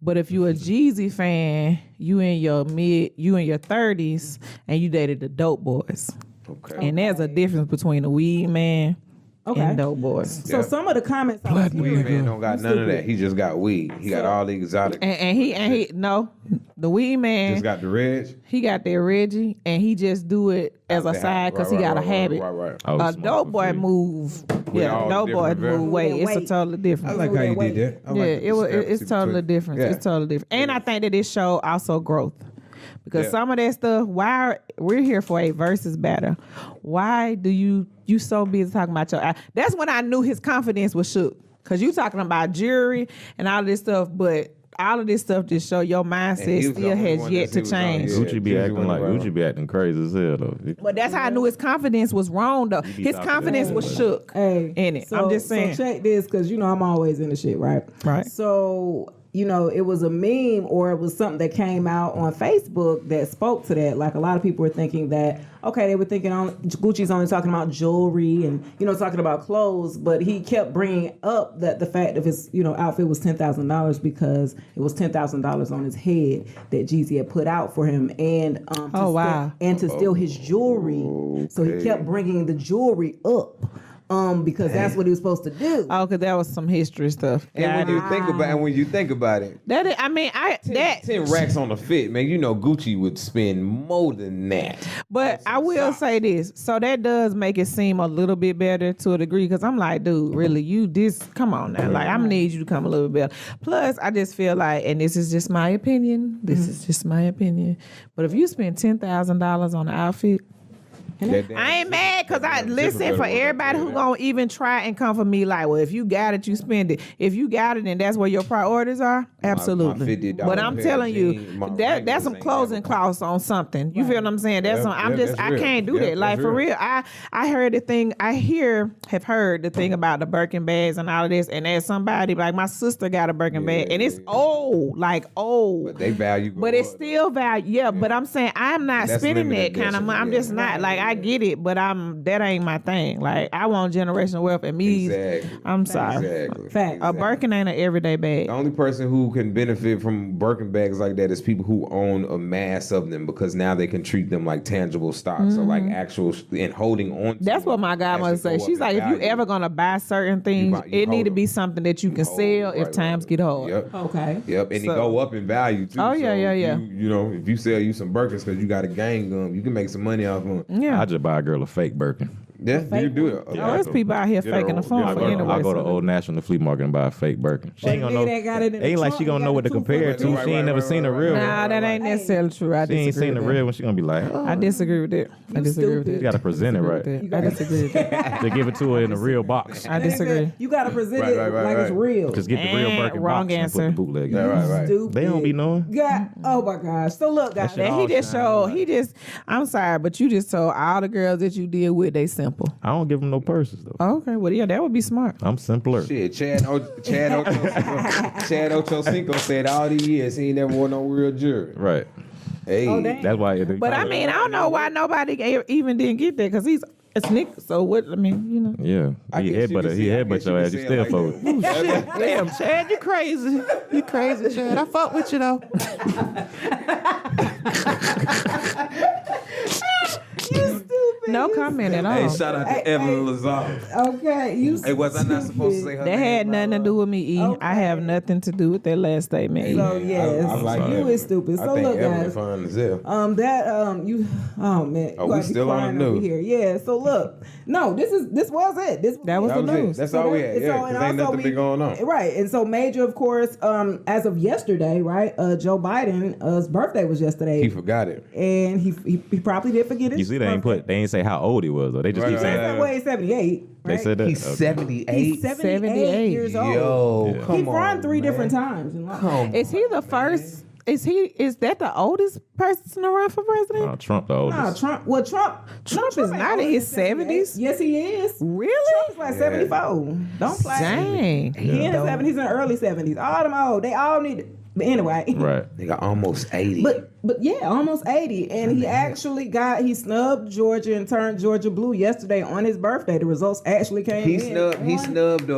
Speaker 4: But if you a Jeezy fan, you in your 30s and you dated the dope boys.
Speaker 3: Okay.
Speaker 4: And there's a difference between the weed man
Speaker 1: Okay.
Speaker 4: and dope boys.
Speaker 1: So
Speaker 3: Yeah.
Speaker 1: some of the comments I was
Speaker 6: Platinum
Speaker 3: Weed
Speaker 1: hearing,
Speaker 3: man don't got none of that. He just got weed. He got all the exotic.
Speaker 4: And he no, the weed man,
Speaker 3: Just got the reg.
Speaker 4: he got that Reggie and he just do it as a side because he got a habit.
Speaker 3: Right.
Speaker 2: I was
Speaker 4: A
Speaker 2: smoking
Speaker 4: dope
Speaker 2: for
Speaker 4: boy
Speaker 2: free.
Speaker 4: move,
Speaker 3: With
Speaker 4: yeah,
Speaker 3: all
Speaker 4: dope boy
Speaker 3: different
Speaker 4: move
Speaker 3: variants.
Speaker 4: weight.
Speaker 1: Yeah,
Speaker 4: It's a
Speaker 1: weight.
Speaker 4: totally different.
Speaker 3: I like how you did that. I like
Speaker 4: Yeah,
Speaker 3: the
Speaker 4: it's
Speaker 3: discrepancy
Speaker 4: totally
Speaker 3: between-
Speaker 4: different.
Speaker 3: Yeah.
Speaker 4: It's totally different. And I think that this show also growth. Because
Speaker 3: Yeah.
Speaker 4: some of that stuff, we're here for a versus battle. Why do you so busy talking about your? That's when I knew his confidence was shook. Cause you talking about jury and all of this stuff, but all of this stuff just show your
Speaker 3: And he
Speaker 4: mindset
Speaker 3: was the
Speaker 4: still
Speaker 3: only
Speaker 4: has
Speaker 3: one
Speaker 4: yet
Speaker 3: that
Speaker 4: to
Speaker 3: he was on,
Speaker 4: change.
Speaker 3: yeah.
Speaker 2: Gucci be
Speaker 3: Jeezy
Speaker 2: acting
Speaker 3: went
Speaker 2: like
Speaker 3: around.
Speaker 2: Gucci be acting crazy as hell though.
Speaker 4: But that's how I knew his confidence was wrong though.
Speaker 2: be
Speaker 4: His
Speaker 2: talking
Speaker 4: confidence
Speaker 2: that
Speaker 4: was
Speaker 2: way.
Speaker 4: shook
Speaker 1: Hey,
Speaker 4: in it.
Speaker 1: So,
Speaker 4: I'm just saying.
Speaker 1: So check this, because I'm always in the shit, right?
Speaker 4: Right.
Speaker 1: So it was a meme or it was something that came out on Facebook that spoke to that. Like a lot of people were thinking that, okay, they were thinking Gucci's only talking about jewelry and talking about clothes, but he kept bringing up that the fact of his outfit was $10,000 because it was $10,000 on his head that Jeezy had put out for him, and to steal his jewelry. So he kept bringing the jewelry up. Because that's what he was supposed to do.
Speaker 4: Oh, cause that was some history stuff.
Speaker 3: And when you think about it,
Speaker 4: That is, I mean,
Speaker 3: 10 racks on the fit, man. Gucci would spend more than that.
Speaker 4: But I will say this. So that does make it seem a little bit better to a degree. Cause I'm like, dude, really, come on now. Like, I'm gonna need you to come a little bit better. Plus, I just feel like, and this is just my opinion. But if you spend $10,000 on an outfit, I ain't mad because I listen for everybody who gonna even try and come for me like, well, if you got it, you spend it. If you got it and that's where your priorities are, absolutely.
Speaker 3: $50
Speaker 4: But I'm
Speaker 3: pair
Speaker 4: telling
Speaker 3: of
Speaker 4: you,
Speaker 3: jeans, my
Speaker 4: that's
Speaker 3: wranglers
Speaker 4: some
Speaker 3: ain't
Speaker 4: closing
Speaker 3: never-
Speaker 4: clause on something. You feel what I'm saying? That's
Speaker 3: Yeah,
Speaker 4: I'm
Speaker 3: yeah,
Speaker 4: just
Speaker 3: that's
Speaker 4: I
Speaker 3: real.
Speaker 4: can't do
Speaker 3: Yeah,
Speaker 4: that. Like
Speaker 3: that's
Speaker 4: for
Speaker 3: real.
Speaker 4: real. I heard the thing. Have heard the thing about the Birkin bags and all of this. And as somebody like my sister got a Birkin bag and it's old, like old.
Speaker 3: But they value.
Speaker 4: But it's still value, yeah. But I'm saying I'm not
Speaker 3: That's
Speaker 4: spending that
Speaker 3: limited
Speaker 4: kind of
Speaker 3: edition,
Speaker 4: money. I'm
Speaker 3: yeah.
Speaker 4: just not like I get it, but that ain't my thing. Like I want generational wealth and me.
Speaker 3: Exactly.
Speaker 4: I'm sorry.
Speaker 3: Exactly.
Speaker 1: Fact.
Speaker 4: A Birkin ain't an everyday bag.
Speaker 3: The only person who can benefit from Birkin bags like that is people who own a mass of them because now they can treat them like tangible stocks or like actual and holding on. To
Speaker 4: That's
Speaker 3: them
Speaker 4: what my godmother
Speaker 3: as they
Speaker 4: say.
Speaker 3: go
Speaker 4: She's
Speaker 3: up
Speaker 4: like,
Speaker 3: in
Speaker 4: if you
Speaker 3: value.
Speaker 4: ever gonna buy certain things,
Speaker 3: you
Speaker 4: it need
Speaker 3: hold
Speaker 4: to be
Speaker 3: them.
Speaker 4: something that you can
Speaker 3: Hold,
Speaker 4: sell if
Speaker 3: right,
Speaker 4: times
Speaker 3: right.
Speaker 4: get hard.
Speaker 3: Yep.
Speaker 1: Okay.
Speaker 3: Yep, and
Speaker 4: So-
Speaker 3: it go up in value too.
Speaker 4: Oh, yeah,
Speaker 3: So
Speaker 4: yeah,
Speaker 3: if
Speaker 4: yeah.
Speaker 3: if you sell you some Birkins because you got a gang gun, you can make some money off them.
Speaker 4: Yeah.
Speaker 2: I just buy a girl a fake Birkin.
Speaker 3: Yeah, you can do it.
Speaker 4: Oh, there's people out here faking the phone
Speaker 2: I
Speaker 4: for
Speaker 2: go,
Speaker 4: anyway.
Speaker 2: I go to
Speaker 4: so-
Speaker 2: Old National Flea Market and buy a fake Birkin. She
Speaker 1: Or
Speaker 2: ain't
Speaker 1: the
Speaker 2: gonna
Speaker 1: nigga
Speaker 2: know.
Speaker 1: that got it in the
Speaker 2: Ain't like
Speaker 1: trunk,
Speaker 2: she gonna
Speaker 1: he
Speaker 2: know
Speaker 1: got
Speaker 2: what to
Speaker 1: the
Speaker 2: compare it to.
Speaker 3: Right,
Speaker 2: She ain't never seen a real one.
Speaker 4: Nah, that ain't necessarily true. I
Speaker 2: She ain't
Speaker 4: disagree
Speaker 2: seen the
Speaker 4: with that.
Speaker 2: real one. She gonna be like, oh,
Speaker 4: I disagree with that. I disagree with that.
Speaker 2: you gotta present it right.
Speaker 4: I disagree with that.
Speaker 2: They give it to her in a real box.
Speaker 4: I disagree.
Speaker 1: You gotta present
Speaker 3: Right,
Speaker 1: it
Speaker 3: right, right,
Speaker 1: like it's
Speaker 3: right.
Speaker 1: real.
Speaker 2: Just get the real
Speaker 4: And
Speaker 2: Birkin
Speaker 4: wrong
Speaker 2: box and put
Speaker 4: answer.
Speaker 2: the bootleg in.
Speaker 3: Yeah, right.
Speaker 1: Stupid.
Speaker 2: They don't be knowing.
Speaker 1: God, oh my gosh. So look, guys.
Speaker 2: shit
Speaker 4: And
Speaker 2: all
Speaker 4: he just
Speaker 2: shine
Speaker 4: showed,
Speaker 2: like-
Speaker 4: I'm sorry, but you just told all the girls that you deal with, they simple.
Speaker 2: I don't give them no purses though.
Speaker 4: Oh, okay, well, yeah, that would be smart.
Speaker 2: I'm simpler.
Speaker 3: Shit, Chad Ochocinco said all these years he ain't never wore no real jewelry.
Speaker 2: Right.
Speaker 3: Hey,
Speaker 1: Oh, damn.
Speaker 2: That's why.
Speaker 4: But I mean, I don't know why nobody even didn't get that because he's a sneaker. So what? I mean, you know.
Speaker 2: Yeah.
Speaker 3: I
Speaker 2: He
Speaker 3: guess you
Speaker 2: headbutt
Speaker 3: can
Speaker 2: her.
Speaker 3: see-
Speaker 2: He
Speaker 3: I
Speaker 2: headbutt
Speaker 3: guess you
Speaker 2: your
Speaker 3: can
Speaker 2: ass. You
Speaker 3: say it
Speaker 2: still
Speaker 3: like
Speaker 2: fold.
Speaker 3: that.
Speaker 4: Damn, Chad, you crazy. You crazy, Chad. I fuck with you though. No
Speaker 1: you
Speaker 4: comment at all.
Speaker 3: Hey, shout out to Evelyn Lazar.
Speaker 1: Okay, you.
Speaker 3: Hey, was I not supposed to say her
Speaker 4: That
Speaker 3: name?
Speaker 4: had nothing to do with me, E. I have nothing to do with that last statement, E.
Speaker 1: So yes,
Speaker 3: I like
Speaker 1: you
Speaker 3: Evelyn.
Speaker 1: is stupid.
Speaker 3: I
Speaker 1: So
Speaker 3: think
Speaker 1: look,
Speaker 3: Evelyn
Speaker 1: guys.
Speaker 3: fine as hell.
Speaker 1: You. Oh man.
Speaker 3: Oh,
Speaker 1: you
Speaker 3: we
Speaker 1: gotta be
Speaker 3: still on
Speaker 1: crying
Speaker 3: the
Speaker 1: over
Speaker 3: news.
Speaker 1: Here. Yeah. So look, no, this was it.
Speaker 4: That was
Speaker 3: That
Speaker 4: the
Speaker 3: was it.
Speaker 4: news.
Speaker 3: That's all we had.
Speaker 1: and
Speaker 3: Yeah,
Speaker 1: and
Speaker 3: 'cause ain't
Speaker 1: also
Speaker 3: nothing been going on.
Speaker 1: Right. And so Major, of course, as of yesterday, right? Joe Biden's birthday was yesterday.
Speaker 3: He forgot it.
Speaker 1: And he probably did forget it.
Speaker 2: You see, they ain't say how old he was though. They just keep
Speaker 3: Right,
Speaker 2: saying
Speaker 3: right,
Speaker 1: Well, he's 78.
Speaker 2: they
Speaker 1: right?
Speaker 2: said that.
Speaker 3: He's
Speaker 2: Okay.
Speaker 3: 78.
Speaker 1: He's 78 years old.
Speaker 3: Yo,
Speaker 2: Yeah.
Speaker 3: come
Speaker 1: He run
Speaker 3: on,
Speaker 1: 3
Speaker 3: man.
Speaker 1: different times in life.
Speaker 3: Come
Speaker 4: Is he the first? Is that the oldest person to run for president?
Speaker 2: Trump the
Speaker 1: No,
Speaker 2: oldest.
Speaker 1: Trump
Speaker 4: Trump is
Speaker 1: ain't
Speaker 4: not
Speaker 1: older
Speaker 4: in his
Speaker 1: than 78.
Speaker 4: 70s.
Speaker 1: Yes, he is.
Speaker 4: Really?
Speaker 1: Trump's like 74. Don't play.
Speaker 4: Dang.
Speaker 1: He in his 70s, he's in the early 70s. All them old. They all need it. But anyway.
Speaker 2: Right.
Speaker 3: They got almost 80.
Speaker 1: But yeah, almost 80. And he actually he snubbed Georgia and turned Georgia blue yesterday on his birthday. The results actually came
Speaker 3: he
Speaker 1: in.
Speaker 3: snubbed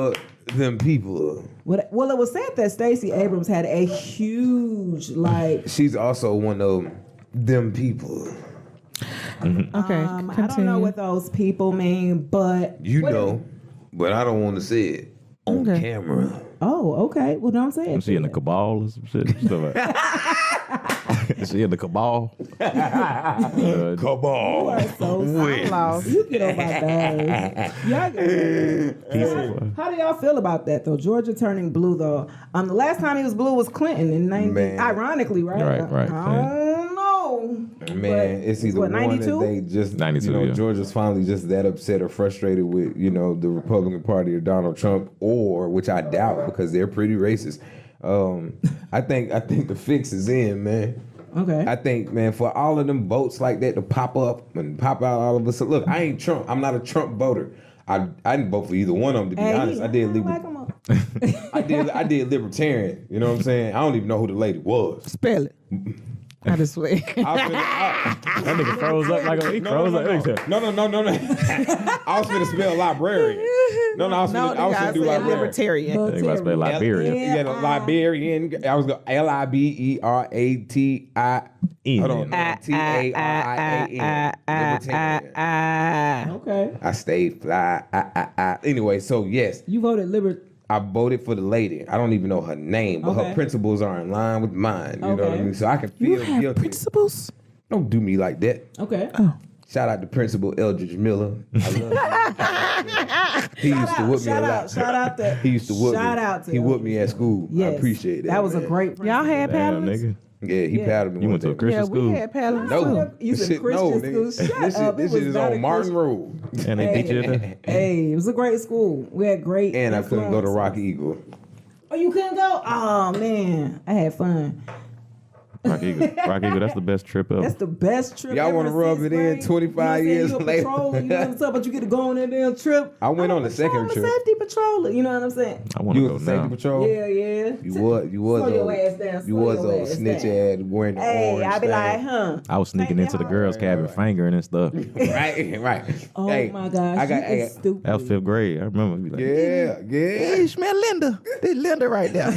Speaker 3: them people.
Speaker 1: Well, it was said that Stacey Abrams had a huge,
Speaker 3: She's also one of them people.
Speaker 4: Okay.
Speaker 1: I don't know
Speaker 4: continue.
Speaker 1: what those people mean, but.
Speaker 3: You know, but I don't want to say it on
Speaker 4: Okay.
Speaker 3: camera.
Speaker 1: Oh, okay. Well, don't say it.
Speaker 2: Is she in the cabal or some shit? Stuff like- Is she in the cabal?
Speaker 3: Come
Speaker 1: You
Speaker 3: on.
Speaker 1: are so
Speaker 4: Lost.
Speaker 1: You get on my nerves. How do y'all feel about that though? Georgia turning blue though. The last time he was blue was Clinton in 90.
Speaker 3: Man.
Speaker 1: Ironically, right?
Speaker 2: Right,
Speaker 1: I don't know.
Speaker 3: Man, it's either
Speaker 1: what,
Speaker 3: one
Speaker 1: 92?
Speaker 3: that they just
Speaker 2: 92, yeah.
Speaker 3: Georgia's finally just that upset or frustrated with, the Republican Party or Donald Trump, or which I doubt because they're pretty racist. I think the fix is in, man.
Speaker 1: Okay.
Speaker 3: I think, man, for all of them votes like that to pop up and pop out all of us. Look, I ain't Trump. I'm not a Trump voter. I didn't vote for either one of them, to be honest. I did I did libertarian. You know what I'm saying? I don't even know who the lady was.
Speaker 4: Spell it. I just swear.
Speaker 2: That nigga froze up like he froze up.
Speaker 3: No. I was finna spell librarian. No, I was finna do librarian.
Speaker 4: libertarian.
Speaker 2: I think I spell Liberia.
Speaker 3: Yeah, the Liberian. I was going LIBERATI. Hold on. TARIAN. Libertarian.
Speaker 1: Okay.
Speaker 3: I stayed fly. Anyway, so yes,
Speaker 1: You voted
Speaker 3: I voted for the lady. I don't even know her name, but
Speaker 1: Okay.
Speaker 3: her principles are in line with mine. You know what I
Speaker 1: Okay.
Speaker 3: mean? So I can
Speaker 4: You
Speaker 3: feel
Speaker 4: have
Speaker 3: guilty.
Speaker 4: principles?
Speaker 3: Don't do me like that.
Speaker 1: Okay.
Speaker 3: Shout out to Principal Eldridge Miller. I love him. He used to whoop me a lot.
Speaker 1: Shout out to.
Speaker 3: He used to whoop
Speaker 1: shout
Speaker 3: me.
Speaker 1: out to
Speaker 3: He whooped me at school.
Speaker 1: Yes.
Speaker 3: I appreciate that.
Speaker 1: That was a
Speaker 3: man.
Speaker 1: great.
Speaker 4: Y'all had
Speaker 2: Damn,
Speaker 4: paddlers?
Speaker 2: nigga.
Speaker 3: Yeah, he paddled me.
Speaker 2: You
Speaker 3: one
Speaker 2: went to a
Speaker 3: day.
Speaker 2: Christian
Speaker 4: Yeah,
Speaker 2: school.
Speaker 4: we had paddlers
Speaker 3: No,
Speaker 4: too.
Speaker 1: You
Speaker 3: this
Speaker 1: said
Speaker 3: shit, no,
Speaker 1: Christian
Speaker 3: nigga.
Speaker 1: school. Shut
Speaker 3: This
Speaker 1: up.
Speaker 3: shit, this
Speaker 1: It
Speaker 3: shit
Speaker 1: was
Speaker 3: is
Speaker 1: not a
Speaker 3: on Martin
Speaker 1: Christian-
Speaker 3: Road.
Speaker 2: And they teach you that?
Speaker 1: Hey, it was a great school. We had great.
Speaker 3: And I couldn't go to
Speaker 1: influences.
Speaker 3: Rock Eagle.
Speaker 1: Oh, you couldn't go? Oh man, I had fun.
Speaker 2: Rock Eagle, that's the best trip ever.
Speaker 1: That's the best trip.
Speaker 3: Y'all
Speaker 1: ever
Speaker 3: wanna rub
Speaker 1: since
Speaker 3: it in
Speaker 1: grade.
Speaker 3: 25 years
Speaker 1: you know what I'm saying?
Speaker 3: later?
Speaker 1: You a patroller, you know what I'm saying? But you get to go on that damn trip.
Speaker 3: I went on the second
Speaker 1: patroller,
Speaker 3: trip.
Speaker 1: Safety patroller, you know what I'm saying?
Speaker 2: I want
Speaker 3: You
Speaker 2: to
Speaker 3: was
Speaker 2: go
Speaker 3: the safety
Speaker 2: now.
Speaker 3: patrol?
Speaker 1: Yeah.
Speaker 3: You was
Speaker 1: Slow your ass down,
Speaker 3: you
Speaker 1: slow
Speaker 3: was
Speaker 1: your
Speaker 3: a
Speaker 1: ass
Speaker 3: snitch
Speaker 1: down.
Speaker 3: ad wearing the
Speaker 1: Hey,
Speaker 3: orange
Speaker 1: I be
Speaker 3: thing.
Speaker 1: like, huh?
Speaker 2: I was sneaking into the girls' cabin, fingering and stuff.
Speaker 3: right.
Speaker 1: Oh
Speaker 3: Hey,
Speaker 1: my gosh,
Speaker 3: I got,
Speaker 1: you is stupid.
Speaker 2: That was 5th grade. I remember. Be like,
Speaker 3: yeah.
Speaker 4: Hey, smell Linda. This Linda right there.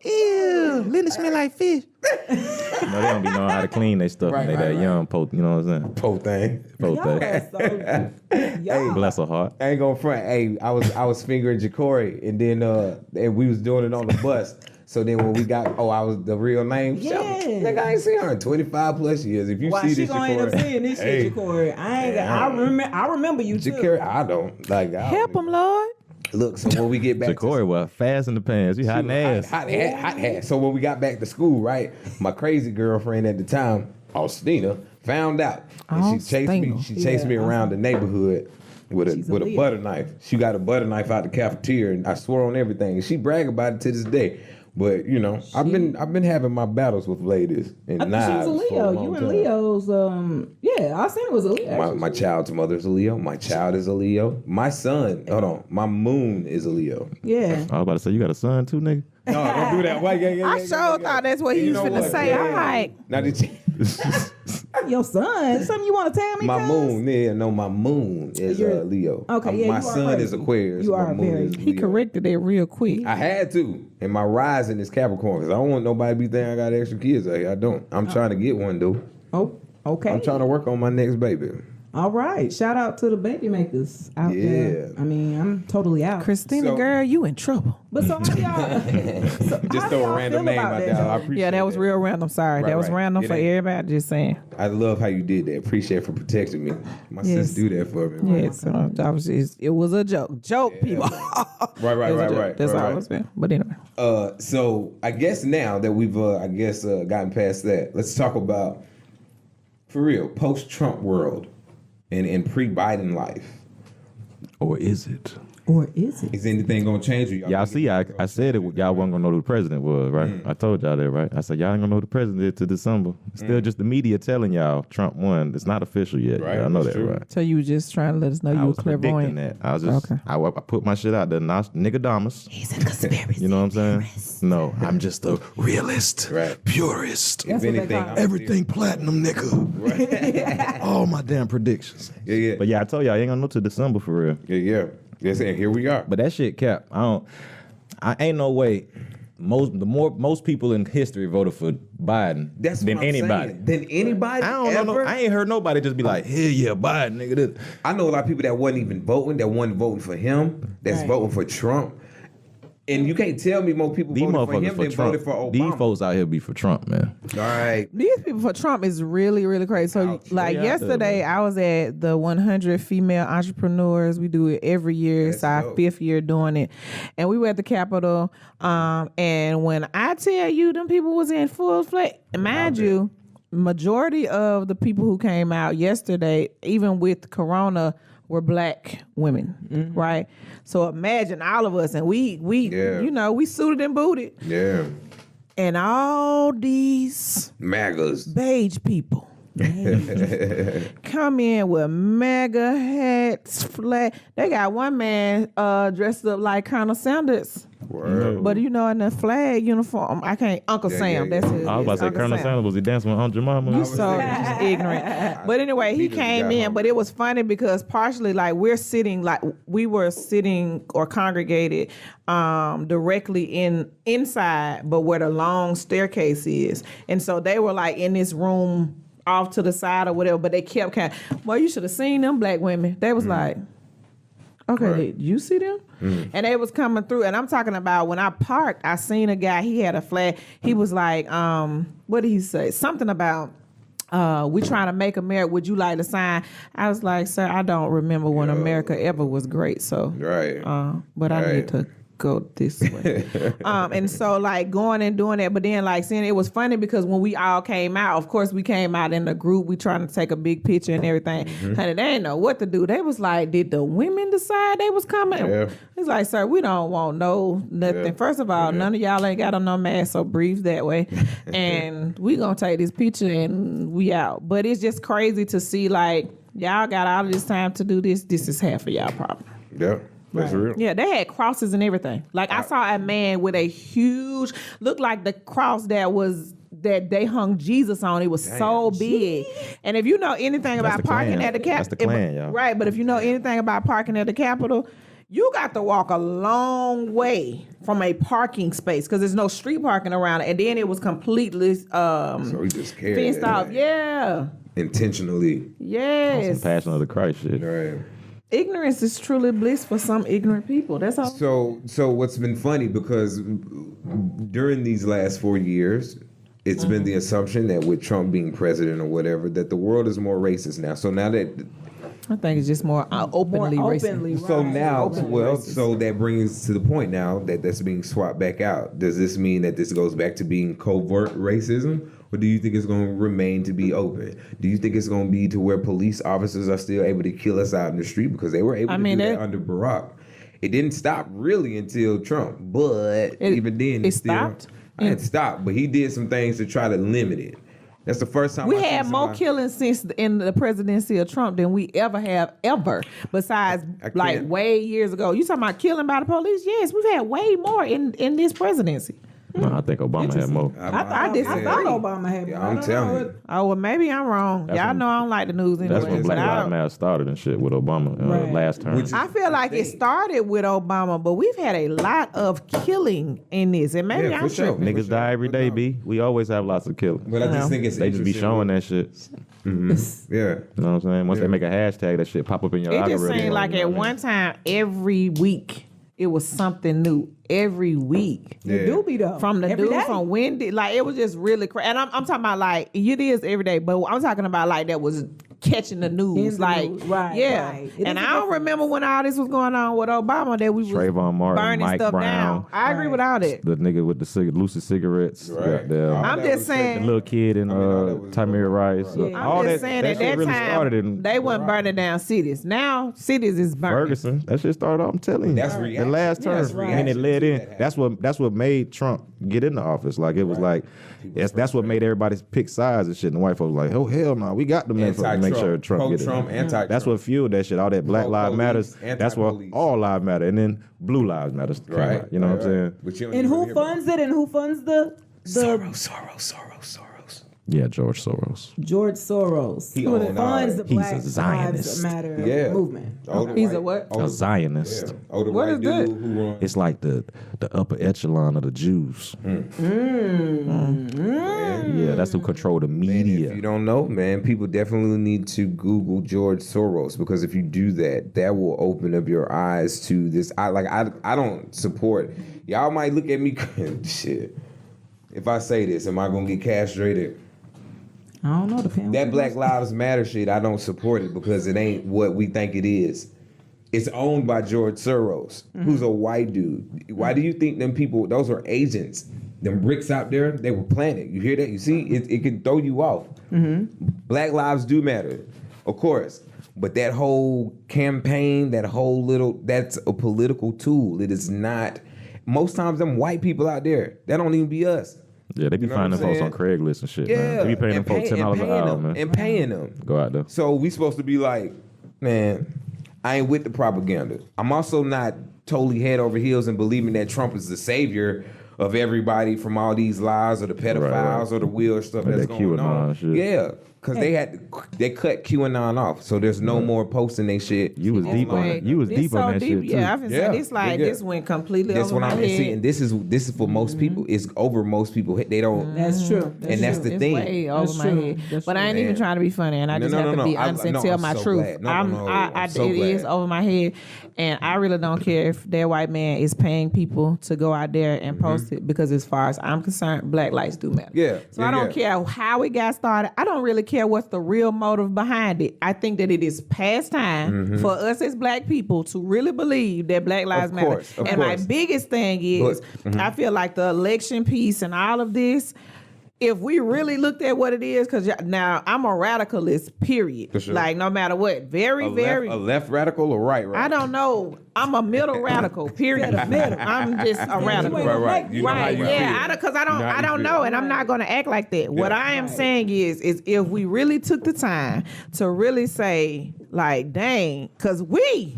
Speaker 4: Ew, Linda smell like fish.
Speaker 2: No, they don't be knowing how to clean their stuff.
Speaker 3: Right,
Speaker 2: They
Speaker 3: right,
Speaker 2: that
Speaker 3: right.
Speaker 2: young, you know what I'm saying?
Speaker 3: Po thing.
Speaker 2: Both
Speaker 1: Y'all
Speaker 2: that.
Speaker 1: are so y'all.
Speaker 2: Bless her heart.
Speaker 3: I ain't gonna front. Hey, I was fingering Jacory, and then and we was doing it on the bus. So then when we got, I was the real name.
Speaker 1: Yeah.
Speaker 3: Nigga, I ain't seen her in 25 plus years. If you
Speaker 1: Why
Speaker 3: see
Speaker 1: she
Speaker 3: this
Speaker 1: gonna end up
Speaker 3: Jacory,
Speaker 1: seeing this
Speaker 3: hey,
Speaker 1: shit, Jacory? I remember you too.
Speaker 3: Jacory, I don't like.
Speaker 4: Help him, Lord.
Speaker 3: Look, so when we get back,
Speaker 2: Corey was fast in the pants. You hot in the ass.
Speaker 3: hot ass. So when we got back to school, right, my crazy girlfriend at the time, Austina, found out, and she chased me.
Speaker 4: Austina.
Speaker 3: She chased me around the neighborhood with
Speaker 1: She's a
Speaker 3: a
Speaker 1: leader.
Speaker 3: butter knife. She got a butter knife out the cafeteria, and I swore on everything. And she brag about it to this day. But I've been having my battles with ladies and
Speaker 1: I think
Speaker 3: knives.
Speaker 1: she was a
Speaker 3: for
Speaker 1: Leo.
Speaker 3: long
Speaker 1: You and
Speaker 3: time.
Speaker 1: Leo's. Yeah, I seen it was a Leo.
Speaker 3: My child's mother's a Leo. My child is a Leo. My son, hold on, my moon is a Leo.
Speaker 1: Yeah.
Speaker 2: I was about to say, you got a son too, nigga?
Speaker 3: No, don't do that. Why?
Speaker 4: I sure thought that's what he was finna say. All right.
Speaker 3: Now did you?
Speaker 1: Your son. Something you want to tell me?
Speaker 3: My
Speaker 1: cuz?
Speaker 3: moon, yeah, no, my moon is
Speaker 1: You're-
Speaker 3: Leo.
Speaker 1: Okay, yeah,
Speaker 3: my
Speaker 1: you are
Speaker 3: sun is
Speaker 1: crazy.
Speaker 3: Aquarius.
Speaker 1: You
Speaker 3: my
Speaker 1: are
Speaker 3: moon
Speaker 1: very-
Speaker 3: is
Speaker 4: He
Speaker 3: Leo.
Speaker 4: corrected it real quick.
Speaker 3: I had to, and my rising is Capricorn because I don't want nobody to be thinking I got extra kids out here. I don't. I'm trying to get one though.
Speaker 1: Oh, okay.
Speaker 3: I'm trying to work on my next baby.
Speaker 1: All right. Shout out to the baby makers out there. I mean, I'm totally out.
Speaker 4: Christina,
Speaker 3: So-
Speaker 4: girl, you in trouble.
Speaker 1: But so how y'all
Speaker 3: Just throw a random name out there. I appreciate
Speaker 4: Yeah, that was real random. Sorry,
Speaker 3: Right,
Speaker 4: that was
Speaker 3: right.
Speaker 4: random
Speaker 3: It
Speaker 4: for
Speaker 3: ain't-
Speaker 4: everybody. Just saying.
Speaker 3: I love how you did that. Appreciate for protecting me. My
Speaker 4: Yes.
Speaker 3: sis do that for me. man.
Speaker 4: Yes, that was just, it was a joke. Joke, people.
Speaker 3: Right,
Speaker 4: It was a joke.
Speaker 3: right.
Speaker 4: That's
Speaker 3: right,
Speaker 4: all
Speaker 3: right.
Speaker 4: I was saying. But anyway,
Speaker 3: So I guess now that we've gotten past that, let's talk about for real post-Trump world and pre-Biden life.
Speaker 2: Or is it?
Speaker 1: Or is it?
Speaker 3: Is anything gonna change? Or
Speaker 2: Y'all see, I said it. Y'all wasn't gonna know who the president was, right? I told y'all that, right? I said y'all ain't gonna know who the president till December. It's still just the media telling y'all Trump won. It's not official yet.
Speaker 3: Right,
Speaker 2: Y'all know
Speaker 3: that's
Speaker 2: that,
Speaker 3: true.
Speaker 2: right?
Speaker 4: so you were just trying to let us know
Speaker 2: I
Speaker 4: you were
Speaker 2: was predicting
Speaker 4: clairvoyant.
Speaker 2: that. I was just,
Speaker 4: Okay.
Speaker 2: I put my shit out there. Nigga
Speaker 1: He's a conspiracy.
Speaker 2: You know what I'm saying? No, I'm just a realist,
Speaker 3: Right.
Speaker 2: purist.
Speaker 3: If anything, I'm
Speaker 6: Everything platinum, nigga. All my damn predictions.
Speaker 3: Yeah.
Speaker 2: But yeah, I told y'all I ain't gonna know till December for real.
Speaker 3: Yeah. Yes, and here we are.
Speaker 2: But that shit cap. I ain't no way. Most people in history voted for Biden
Speaker 3: That's
Speaker 2: than
Speaker 3: what I'm
Speaker 2: anybody.
Speaker 3: saying. Than anybody.
Speaker 2: I don't
Speaker 3: ever?
Speaker 2: know. I ain't heard nobody just be like, hell yeah, Biden, nigga. This.
Speaker 3: I know a lot of people that wasn't even voting, that wasn't voting for him, that's
Speaker 1: Right.
Speaker 3: voting for Trump. And you can't tell me more people
Speaker 2: These
Speaker 3: voted for
Speaker 2: motherfuckers
Speaker 3: him
Speaker 2: for
Speaker 3: than
Speaker 2: Trump.
Speaker 3: voted for
Speaker 2: These
Speaker 3: Obama.
Speaker 2: folks out here be for Trump, man.
Speaker 3: All right.
Speaker 4: These people for Trump is really, really crazy. So,
Speaker 3: Ouch.
Speaker 4: like
Speaker 2: They out there,
Speaker 4: yesterday,
Speaker 2: man.
Speaker 4: I was at the 100 female entrepreneurs. We do it every year. It's our
Speaker 3: dope.
Speaker 4: 5th year doing it, and we were at the Capitol. And when I tell you, them people was in full flex. Mind you, majority of the people who came out yesterday, even with Corona, were black women, right? So imagine all of us, and we
Speaker 3: Yeah.
Speaker 4: you know, we suited and booted,
Speaker 3: Yeah.
Speaker 4: and all these
Speaker 3: MAGAs.
Speaker 4: beige people come in with mega hats, flag. They got one man dressed up like Colonel Sanders,
Speaker 3: Word.
Speaker 4: but you know, in the flag uniform. I can't. Uncle
Speaker 3: Yeah,
Speaker 4: Sam.
Speaker 3: yeah,
Speaker 4: That's
Speaker 3: yeah.
Speaker 4: his.
Speaker 2: I was about to say,
Speaker 4: Uncle
Speaker 2: Colonel
Speaker 4: Sam.
Speaker 2: Sanders, was he dancing with Aunt Jemima?
Speaker 4: You so just ignorant. But anyway, he
Speaker 3: He just
Speaker 4: came
Speaker 3: got
Speaker 4: in,
Speaker 3: home.
Speaker 4: but it was funny because partially like we were sitting or congregated directly inside, but where the long staircase is. And so they were like in this room off to the side or whatever, but they kept well, you should have seen them black women. They was like, okay,
Speaker 3: Right.
Speaker 4: did you see them? And they was coming through, and I'm talking about when I parked, I seen a guy, he had a flag. He was like, what did he say? Something about, we trying to make America, would you like to sign? I was like, sir, I don't remember when America ever was great, so.
Speaker 3: Right.
Speaker 4: But I
Speaker 3: Right.
Speaker 4: need to go this way. And so like going and doing that, but then like seeing it was funny because when we all came out, of course we came out in a group, we trying to take a big picture and everything. Honey, they didn't know what to do. They was like, did the women decide they was coming?
Speaker 3: Yeah.
Speaker 4: It's like, sir, we don't want nothing.
Speaker 3: Yeah.
Speaker 4: First of all, none of y'all ain't got on no mask, so breathe that way. And we gonna take this picture and we out. But it's just crazy to see like y'all got all of this time to do this. This is half of y'all problem.
Speaker 3: Yeah. That's real.
Speaker 4: Yeah, they had crosses and everything. Like I saw a man with a huge, looked like the cross that they hung Jesus on. It was so big. And if you know anything about
Speaker 2: the
Speaker 4: parking
Speaker 2: Klan.
Speaker 4: at the
Speaker 2: That's the
Speaker 4: Capitol,
Speaker 2: Klan, y'all.
Speaker 4: right? But if you know anything about parking at the Capitol, you got to walk a long way from a parking space because there's no street parking around it. And then it was completely
Speaker 3: So we just carried
Speaker 4: fenced
Speaker 3: that,
Speaker 4: off.
Speaker 3: like,
Speaker 4: Yeah.
Speaker 3: intentionally.
Speaker 4: Yes.
Speaker 2: Passion of the Christ shit.
Speaker 3: Right.
Speaker 4: Ignorance is truly bliss for some ignorant people. That's all.
Speaker 3: So what's been funny because during these last 4 years, it's been the assumption that with Trump being president or whatever, that the world is more racist now. So now that
Speaker 4: I think it's just more openly racist.
Speaker 3: so now, so that brings to the point now that that's being swapped back out. Does this mean that this goes back to being covert racism? Or do you think it's going to remain to be open? Do you think it's going to be to where police officers are still able to kill us out in the street because they were able to do that under Barack? It didn't stop really until Trump, but even then,
Speaker 4: it
Speaker 3: still,
Speaker 4: stopped?
Speaker 3: It stopped, but he did some things to try to limit it. That's the first time
Speaker 4: We
Speaker 3: I seen
Speaker 4: had more
Speaker 3: somebody-
Speaker 4: killings since in the presidency of Trump than we ever have besides
Speaker 3: I
Speaker 4: like
Speaker 3: can't-
Speaker 4: way years ago. You talking about killing by the police? Yes, we've had way more in this presidency.
Speaker 2: No, I think Obama had more.
Speaker 4: I disagree.
Speaker 1: I thought Obama had.
Speaker 3: Yeah,
Speaker 1: I
Speaker 3: I'm
Speaker 1: don't
Speaker 3: telling
Speaker 1: know.
Speaker 3: you.
Speaker 4: Oh, well, maybe I'm wrong.
Speaker 2: That's
Speaker 4: Y'all
Speaker 2: when-
Speaker 4: know I don't like the news anyway.
Speaker 2: That's when Black
Speaker 4: but I-
Speaker 2: Lives Matter started and shit with Obama
Speaker 1: Right.
Speaker 2: last term.
Speaker 3: Which is-
Speaker 4: I feel like it started with Obama, but we've had a lot of killing in this, and maybe
Speaker 3: Yeah,
Speaker 4: I'm
Speaker 3: for sure.
Speaker 4: tripping.
Speaker 2: Niggas die every day, B. We always have lots of killings.
Speaker 3: But I just
Speaker 4: No.
Speaker 3: think it's
Speaker 2: They just be
Speaker 3: interesting.
Speaker 2: showing that shit.
Speaker 3: Yeah.
Speaker 2: You know what I'm saying? Once they make a hashtag, that shit pop up in your
Speaker 4: It
Speaker 2: algorithm.
Speaker 4: just seemed like
Speaker 2: you know
Speaker 4: at
Speaker 2: what I mean?
Speaker 4: one time every week it was something new. Every week.
Speaker 3: Yeah.
Speaker 1: It do be though.
Speaker 4: From the
Speaker 1: Every
Speaker 4: dude
Speaker 1: day.
Speaker 4: from Wendy, like it was just really crazy. And I'm talking about like it is every day, but I'm talking about like that was catching the news,
Speaker 1: In the
Speaker 4: like
Speaker 1: news. Right,
Speaker 4: yeah.
Speaker 1: right. It
Speaker 4: And
Speaker 1: is
Speaker 4: I
Speaker 1: a
Speaker 4: don't
Speaker 1: difference.
Speaker 4: remember when all this was going on with Obama that we was
Speaker 2: Trayvon Martin,
Speaker 4: burning
Speaker 2: Mike
Speaker 4: stuff
Speaker 2: Brown.
Speaker 4: down. I agree
Speaker 1: Right.
Speaker 4: with all that.
Speaker 2: The nigga with the Lucid cigarettes.
Speaker 3: Right.
Speaker 2: The,
Speaker 4: I'm
Speaker 3: that
Speaker 4: just
Speaker 3: was
Speaker 4: saying-
Speaker 2: the little kid in
Speaker 3: all that was
Speaker 2: Tamir Rice.
Speaker 3: right.
Speaker 4: I'm
Speaker 2: All
Speaker 4: just
Speaker 2: that,
Speaker 4: saying
Speaker 2: that
Speaker 4: at
Speaker 2: shit
Speaker 4: that
Speaker 2: really started
Speaker 4: time
Speaker 2: in
Speaker 4: they weren't burning down cities. Now cities is burning.
Speaker 2: Ferguson. That shit started off, I'm telling you.
Speaker 3: That's
Speaker 2: the
Speaker 3: reaction.
Speaker 2: last term.
Speaker 3: That's
Speaker 2: And then it
Speaker 3: reaction
Speaker 2: led
Speaker 3: to
Speaker 2: in.
Speaker 3: that
Speaker 2: That's what made Trump get into office. Like it was like that's what made everybody pick sides and shit. And the white folks were like, oh hell no, we got to make sure Trump get
Speaker 3: Pro-Trump,
Speaker 2: in.
Speaker 3: anti-Trump.
Speaker 2: That's what fueled that shit. All that Black Lives
Speaker 3: Pro-police,
Speaker 2: Matters. That's what
Speaker 3: anti-police.
Speaker 2: all lives matter. And then Blue Lives Matter. came
Speaker 3: Right.
Speaker 2: out, you know what I'm saying?
Speaker 3: But you don't
Speaker 1: And
Speaker 3: even
Speaker 1: who
Speaker 3: hear about
Speaker 1: funds it? And who funds the
Speaker 3: Soros.
Speaker 2: Yeah, George Soros.
Speaker 1: George Soros?
Speaker 3: He
Speaker 1: Who
Speaker 3: owned all
Speaker 1: funds
Speaker 3: that.
Speaker 1: the
Speaker 2: He's
Speaker 1: Black
Speaker 2: a Zionist.
Speaker 1: Lives Matter
Speaker 3: Yeah.
Speaker 1: movement?
Speaker 3: Older
Speaker 4: He's a
Speaker 3: white-
Speaker 4: what?
Speaker 3: older-
Speaker 2: A Zionist.
Speaker 3: Yeah. Older
Speaker 4: What
Speaker 3: white
Speaker 4: is that?
Speaker 3: dude who run.
Speaker 2: It's like the upper echelon of the Jews. Yeah, that's who control the
Speaker 3: Man,
Speaker 2: media.
Speaker 3: if you don't know, man, people definitely need to Google George Soros, because if you do that, that will open up your eyes to this. I don't support. Y'all might look at me shit. If I say this, am I gonna get castrated?
Speaker 1: I don't know. Depends.
Speaker 3: That Black Lives Matter shit, I don't support it because it ain't what we think it is. It's owned by George Soros, who's a white dude. Why do you think them people, those are agents? Them bricks out there, they were planted. You hear that? You see, it can throw you off. Black lives do matter, of course. But that whole campaign, that's a political tool. It is not. Most times, them white people out there, that don't even be us.
Speaker 2: Yeah, they be
Speaker 3: You know what
Speaker 2: finding
Speaker 3: I'm
Speaker 2: folks on
Speaker 3: saying?
Speaker 2: Craigslist and shit,
Speaker 3: Yeah,
Speaker 2: man. They be paying them folks $10 an hour, man.
Speaker 3: and paying them.
Speaker 2: Go out there.
Speaker 3: So we supposed to be like, man, I ain't with the propaganda. I'm also not totally head over heels and believing that Trump is the savior of everybody from all these lies or the pedophiles
Speaker 2: Right.
Speaker 3: or the weird stuff
Speaker 2: Like
Speaker 3: that's
Speaker 2: that
Speaker 3: going
Speaker 2: QAnon
Speaker 3: on.
Speaker 2: shit.
Speaker 3: Yeah, because they cut QAnon off, so there's no more posting they shit.
Speaker 2: You was deep on it. You was
Speaker 4: This
Speaker 2: deep on that shit too.
Speaker 4: Yeah, I've been
Speaker 3: Yeah.
Speaker 4: saying this like
Speaker 3: Yeah.
Speaker 4: this went completely
Speaker 3: That's
Speaker 4: over
Speaker 3: what
Speaker 4: my
Speaker 3: I'm
Speaker 4: head.
Speaker 3: saying. And this is for most people. It's over most people. They don't.
Speaker 1: That's true.
Speaker 3: And that's the
Speaker 4: It's
Speaker 3: thing.
Speaker 4: way over
Speaker 1: That's
Speaker 4: my
Speaker 1: true.
Speaker 4: head.
Speaker 1: That's
Speaker 4: But I
Speaker 1: true.
Speaker 4: ain't even
Speaker 3: Man.
Speaker 4: trying to be funny, and I
Speaker 3: No,
Speaker 4: just
Speaker 3: no,
Speaker 4: have
Speaker 3: no,
Speaker 4: to
Speaker 3: no.
Speaker 4: be honest and tell
Speaker 3: I'm
Speaker 4: my
Speaker 3: so
Speaker 4: truth.
Speaker 3: glad. No, I'm so
Speaker 4: It is
Speaker 3: glad.
Speaker 4: over my head, and I really don't care if that white man is paying people to go out there and post it, because as far as I'm concerned, black lives do matter.
Speaker 3: Yeah,
Speaker 4: So
Speaker 3: yeah,
Speaker 4: I don't care how it got started. I don't really care what's the real motive behind it. I think that it is past time for us as black people to really believe that Black Lives Matter.
Speaker 3: course, of
Speaker 4: And my
Speaker 3: course.
Speaker 4: biggest thing is, I feel like the election piece and all of this, if we really looked at what it is, because now I'm a radicalist, period.
Speaker 3: For sure.
Speaker 4: Like no matter what, very.
Speaker 3: A left radical or right?
Speaker 4: I don't know. I'm a middle radical, period. I'm just a radical.
Speaker 3: Right. You know how
Speaker 4: Right,
Speaker 3: you
Speaker 4: yeah,
Speaker 3: feel.
Speaker 4: because I
Speaker 3: You know how
Speaker 4: don't
Speaker 3: you
Speaker 4: know,
Speaker 3: feel.
Speaker 4: and I'm not gonna act like that. What
Speaker 3: Yeah.
Speaker 4: I am saying is if we really took the time to really say, like, dang, because we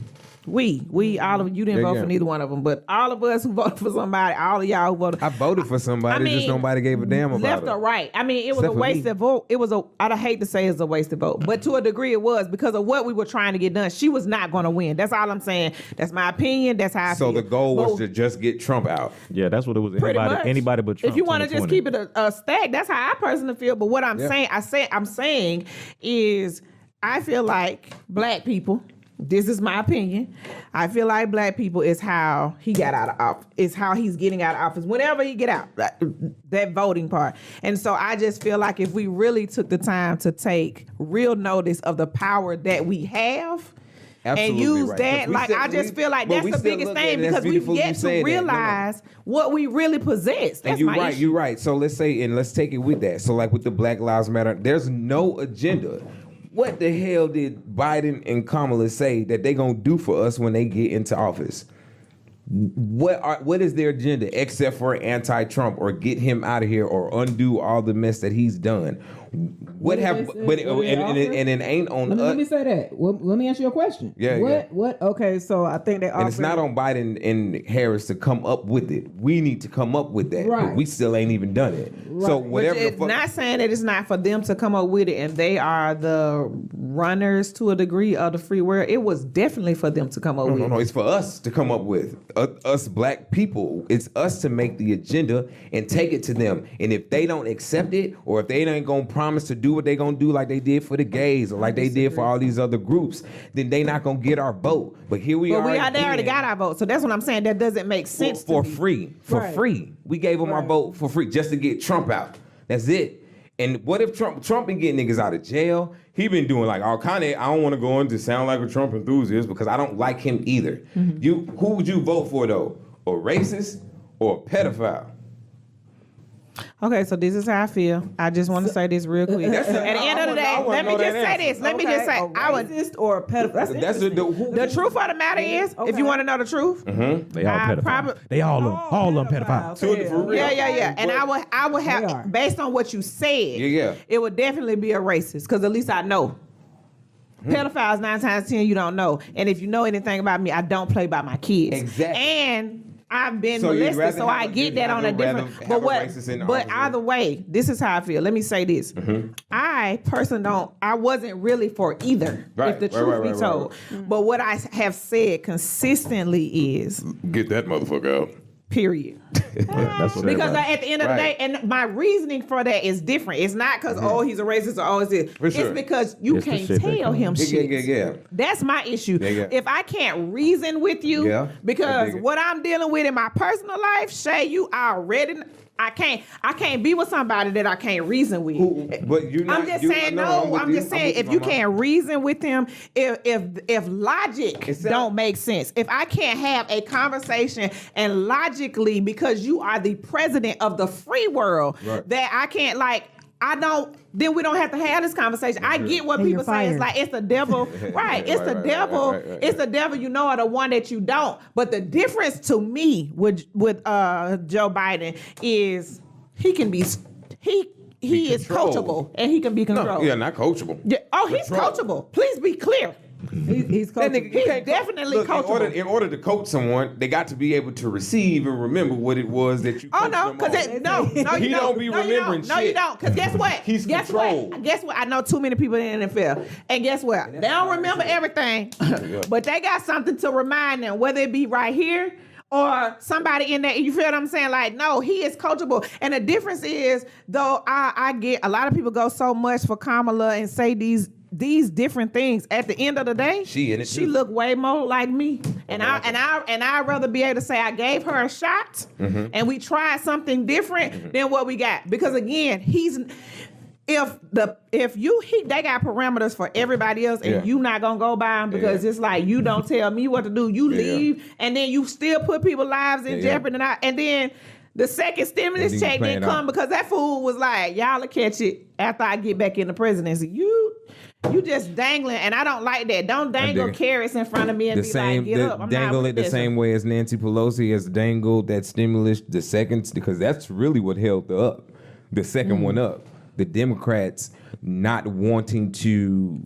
Speaker 4: all of you didn't
Speaker 3: Yeah,
Speaker 4: vote
Speaker 3: yeah.
Speaker 4: for neither one of them, but all of us who voted for somebody, all of y'all who voted.
Speaker 3: I voted for somebody, just nobody gave a damn about
Speaker 4: left
Speaker 3: it.
Speaker 4: or right. I mean, it was
Speaker 3: Except
Speaker 4: a
Speaker 3: for me.
Speaker 4: wasted vote. It was I'd hate to say it's a wasted vote, but to a degree it was, because of what we were trying to get done. She was not going to win. That's all I'm saying. That's my opinion. That's how I
Speaker 3: So
Speaker 4: feel.
Speaker 3: the goal was
Speaker 4: But
Speaker 3: to just get Trump out.
Speaker 2: Yeah, that's what it was.
Speaker 4: pretty much.
Speaker 2: Anybody but Trump.
Speaker 4: If you want to just
Speaker 2: 2020.
Speaker 4: keep it a stack, that's how I personally feel. But what I'm
Speaker 3: Yeah.
Speaker 4: saying is, I feel like black people. This is my opinion. I feel like black people is how he got out of office. Is how he's getting out of office whenever he get out. That voting part. And so I just feel like if we really took the time to take real notice of the power that we have.
Speaker 3: Absolutely
Speaker 4: And use
Speaker 3: right.
Speaker 4: that,
Speaker 3: 'Cause we
Speaker 4: like
Speaker 3: still-
Speaker 4: I just feel like
Speaker 3: but
Speaker 4: that's
Speaker 3: we
Speaker 4: the
Speaker 3: still
Speaker 4: biggest
Speaker 3: look at
Speaker 4: thing,
Speaker 3: it, and that's
Speaker 4: because we've
Speaker 3: beautiful you
Speaker 4: yet to
Speaker 3: saying that. No, no.
Speaker 4: realize what we really possess. That's
Speaker 3: And you're
Speaker 4: my
Speaker 3: right,
Speaker 4: issue.
Speaker 3: you're right. So let's say, and let's take it with that. So like with the Black Lives Matter, there's no agenda. What the hell did Biden and Kamala say that they gonna do for us when they get into office? What is their agenda except for anti-Trump or get him out of here or undo all the mess that he's done? What have?
Speaker 1: did they say?
Speaker 3: But
Speaker 1: What did they offer?
Speaker 3: and it ain't on
Speaker 1: Let me
Speaker 3: us.
Speaker 1: say that. Well, let me answer your question.
Speaker 3: Yeah,
Speaker 1: What? Okay, so I think they offered.
Speaker 3: And it's not on Biden and Harris to come up with it. We need to come up with that. But
Speaker 1: Right.
Speaker 3: we still ain't even done it. So
Speaker 1: Right.
Speaker 3: whatever.
Speaker 4: But
Speaker 3: the
Speaker 4: it's
Speaker 3: fuck,
Speaker 4: not saying that it's not for them to come up with it, and they are the runners to a degree of the free world. It was definitely for them to come up with
Speaker 3: No,
Speaker 4: it.
Speaker 3: it's for us to come up with us black people. It's us to make the agenda and take it to them. And if they don't accept it, or if they ain't gonna promise to do what they gonna do, like they did for the gays, or like they did for all these other groups, then they not gonna get our vote. But here we
Speaker 4: But
Speaker 3: are.
Speaker 4: they already
Speaker 3: again
Speaker 4: got our vote, so that's what I'm saying. That doesn't make sense
Speaker 3: for
Speaker 4: to me.
Speaker 3: free. For
Speaker 1: Right.
Speaker 3: free, we gave them our
Speaker 1: Right.
Speaker 3: vote for free just to get Trump out. That's it. And what if Trump been getting niggas out of jail? He been doing like all kind of. I don't want to go into sound like a Trump enthusiast because I don't like him either.
Speaker 4: Mm-hmm.
Speaker 3: Who would you vote for though? A racist or a pedophile?
Speaker 4: Okay, so this is how I feel. I just want to say this real quick. At the end of the day, let me just say this. Let me just say, I would.
Speaker 1: racist or a pedophile. That's
Speaker 3: That's who,
Speaker 4: The truth of the matter is, if you want to know the truth,
Speaker 2: They all
Speaker 4: I
Speaker 2: pedophiles.
Speaker 4: probably.
Speaker 6: They all of them pedophiles.
Speaker 4: Yeah. And I would
Speaker 1: They are.
Speaker 4: have, based on what you said,
Speaker 3: Yeah.
Speaker 4: it would definitely be a racist, because at least I know. Pedophiles 9 times 10 you don't know, and if you know anything about me, I don't play by my kids.
Speaker 3: Exactly.
Speaker 4: And I've been
Speaker 3: So you'd
Speaker 4: molested,
Speaker 3: rather
Speaker 4: so
Speaker 3: have
Speaker 4: I
Speaker 3: a-
Speaker 4: get
Speaker 3: you'd
Speaker 4: that on a
Speaker 3: rather
Speaker 4: different.
Speaker 3: have
Speaker 4: But
Speaker 3: a
Speaker 4: what?
Speaker 3: racist in the
Speaker 4: But
Speaker 3: office.
Speaker 4: either way, this is how I feel. Let me say this: I personally don't. I wasn't really for either.
Speaker 3: Right,
Speaker 4: If the
Speaker 3: right,
Speaker 4: truth
Speaker 3: right,
Speaker 4: be
Speaker 3: right,
Speaker 4: told, but what I have said consistently is
Speaker 3: Get that motherfucker out.
Speaker 4: period.
Speaker 2: That's what
Speaker 4: Because
Speaker 2: everybody-
Speaker 4: at the end of the day, and my reasoning for that is different. It's not because he's a racist or oh, it's this.
Speaker 3: For sure.
Speaker 4: It's because you
Speaker 2: It's the
Speaker 4: can't
Speaker 2: shit they
Speaker 4: tell him
Speaker 3: Yeah,
Speaker 4: shit.
Speaker 3: yeah.
Speaker 4: That's my issue.
Speaker 3: Yeah.
Speaker 4: If I can't reason with you,
Speaker 3: Yeah, I
Speaker 4: because
Speaker 3: dig it.
Speaker 4: what I'm dealing with in my personal life, Shay, you already. I can't be with somebody that I can't reason with.
Speaker 3: But you're not.
Speaker 4: I'm just
Speaker 3: you-
Speaker 4: saying
Speaker 3: no,
Speaker 4: no.
Speaker 3: with
Speaker 4: I'm just saying if you can't reason with them, if logic
Speaker 3: It's
Speaker 4: don't make sense, if I can't have a conversation and logically, because you are the president of the free world,
Speaker 3: Right.
Speaker 4: that I can't then we don't have to have this conversation. I get what
Speaker 1: And
Speaker 4: people
Speaker 1: you're
Speaker 4: say. It's
Speaker 1: fired.
Speaker 4: like it's the devil, right? It's the
Speaker 3: right,
Speaker 4: devil.
Speaker 3: right.
Speaker 4: It's the devil. You know, or the one that you don't. But the difference to me with Joe Biden is he can be he is
Speaker 3: controlled.
Speaker 4: coachable and he can be controlled.
Speaker 3: No, yeah, not coachable.
Speaker 4: Yeah. Oh, he's
Speaker 3: Control.
Speaker 4: coachable. Please be clear.
Speaker 1: He's
Speaker 3: That nigga, you
Speaker 4: He's
Speaker 3: can't
Speaker 4: definitely
Speaker 3: look,
Speaker 4: coachable.
Speaker 3: in order to coach someone, they got to be able to receive and remember what it was that you.
Speaker 4: Oh
Speaker 3: coached
Speaker 4: no,
Speaker 3: them
Speaker 4: because
Speaker 3: on.
Speaker 4: no,
Speaker 3: He
Speaker 4: you
Speaker 3: don't be
Speaker 4: no, you
Speaker 3: remembering
Speaker 4: don't. No, you
Speaker 3: shit.
Speaker 4: don't. Because guess what?
Speaker 3: He's
Speaker 4: guess
Speaker 3: controlled.
Speaker 4: what? Guess what? I know too many people in the NFL, and guess what? They don't remember everything, but they got something to remind them, whether it be right here or somebody in there. You feel what I'm saying? Like, no, he is coachable, and the difference is, though, I get a lot of people go so much for Kamala and say these different things. At the end of the day,
Speaker 3: She in it
Speaker 4: she
Speaker 3: too.
Speaker 4: look way more like me, and I'd rather be able to say I gave her a shot and we tried something different than what we got. Because again, they got parameters for everybody else, and
Speaker 3: Yeah.
Speaker 4: you not gonna go by them because
Speaker 3: Yeah.
Speaker 4: it's like you don't tell me what to do. You
Speaker 3: Yeah.
Speaker 4: leave, and then you still put people's lives in
Speaker 3: Yeah.
Speaker 4: jeopardy, and then. The second stimulus
Speaker 3: And then you
Speaker 4: check
Speaker 3: play
Speaker 4: didn't
Speaker 3: it
Speaker 4: come
Speaker 3: out.
Speaker 4: because that fool was like, y'all will catch it after I get back in the presidency. You just dangling, and I don't like that. Don't dangle
Speaker 3: dig it.
Speaker 4: carrots in front of me and
Speaker 3: The
Speaker 4: be
Speaker 3: same,
Speaker 4: like, get up. I'm
Speaker 3: dangle
Speaker 4: not
Speaker 3: it the
Speaker 4: with
Speaker 3: same way as Nancy Pelosi has dangled that stimulus the seconds, because that's really what held her up. The second one up, the Democrats not wanting to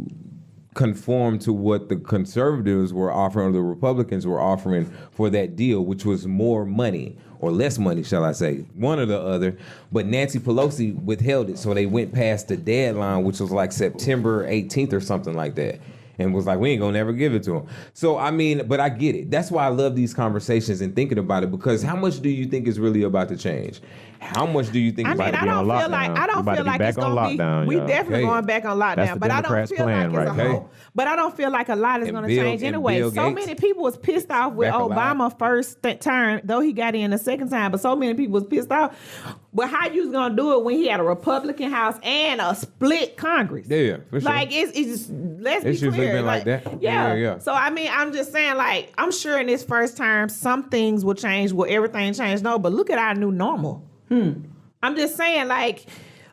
Speaker 3: conform to what the conservatives were offering or the Republicans were offering for that deal, which was more money or less money, shall I say, one or the other. But Nancy Pelosi withheld it, so they went past the deadline, which was like September 18th or something like that, and was like, we ain't gonna never give it to them. So I mean, but I get it. That's why I love these conversations and thinking about it, because how much do you think is really about to change? How much do you think
Speaker 4: I
Speaker 3: is
Speaker 4: mean,
Speaker 3: about
Speaker 4: I
Speaker 3: to be
Speaker 4: don't
Speaker 3: on
Speaker 4: feel
Speaker 3: lockdown?
Speaker 4: like
Speaker 2: We about to be back
Speaker 4: it's
Speaker 2: on
Speaker 4: gonna
Speaker 2: lockdown,
Speaker 4: be. We
Speaker 2: y'all.
Speaker 4: definitely
Speaker 3: Okay.
Speaker 4: going back on lockdown,
Speaker 2: That's the
Speaker 4: but I don't
Speaker 2: Democrats'
Speaker 4: feel
Speaker 2: plan
Speaker 4: like it's
Speaker 2: right
Speaker 4: a
Speaker 2: there.
Speaker 4: whole. But I don't feel like a lot is
Speaker 3: And
Speaker 4: going to
Speaker 3: Bill-
Speaker 4: change
Speaker 3: and
Speaker 4: anyway.
Speaker 3: Bill
Speaker 4: So
Speaker 3: Gates
Speaker 4: many people was pissed off with
Speaker 3: back alive.
Speaker 4: Obama first term, though he got in the second time. But so many people was pissed off. But how you was gonna do it when he had a Republican House and a split Congress?
Speaker 3: Yeah, for sure.
Speaker 4: Like it's just let's
Speaker 3: It's
Speaker 4: be
Speaker 3: usually
Speaker 4: clear.
Speaker 3: been like that.
Speaker 4: Yeah.
Speaker 3: Yeah.
Speaker 4: So I mean, I'm just saying, like, I'm sure in this first term, some things will change. Will everything change? No, but look at our new normal. I'm just saying, like,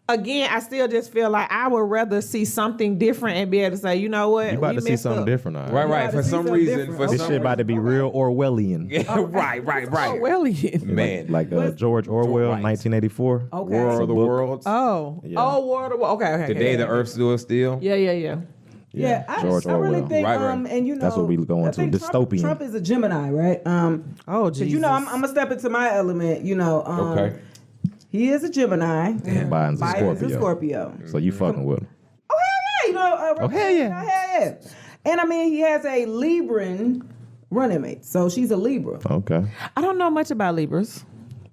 Speaker 4: again, I still just feel like I would rather see something different and be able to say, you know what,
Speaker 2: You about
Speaker 4: we
Speaker 2: to see
Speaker 4: messed
Speaker 2: something
Speaker 4: up.
Speaker 2: different now.
Speaker 3: Right. For some reason,
Speaker 2: This shit about to be real Orwellian.
Speaker 3: right.
Speaker 4: Oh, well, yeah.
Speaker 3: Man,
Speaker 2: Like George Orwell,
Speaker 3: Right.
Speaker 2: 1984.
Speaker 1: Okay.
Speaker 3: War of the
Speaker 2: book.
Speaker 3: Worlds.
Speaker 4: Oh,
Speaker 2: Yeah.
Speaker 4: oh, World of War. Okay.
Speaker 3: The day the earth stood still.
Speaker 4: Yeah.
Speaker 1: Yeah, I
Speaker 2: George
Speaker 1: really
Speaker 2: Orwell.
Speaker 1: think,
Speaker 3: Right.
Speaker 1: and you know,
Speaker 2: That's what we going
Speaker 1: I
Speaker 2: to,
Speaker 1: think
Speaker 2: dystopian.
Speaker 1: Trump is a Gemini, right?
Speaker 4: Oh,
Speaker 1: 'cause,
Speaker 4: Jesus.
Speaker 1: you know, I'm gonna step into my element. You know,
Speaker 3: Okay.
Speaker 1: he is a Gemini.
Speaker 2: Biden's a
Speaker 1: Biden's
Speaker 2: Scorpio.
Speaker 1: a Scorpio.
Speaker 2: So you fucking with him.
Speaker 1: Oh hell yeah, you know.
Speaker 2: hell yeah.
Speaker 1: hell yeah. And I mean, he has a Libran running mate, so she's a Libra.
Speaker 2: Okay.
Speaker 4: I don't know much about Libras.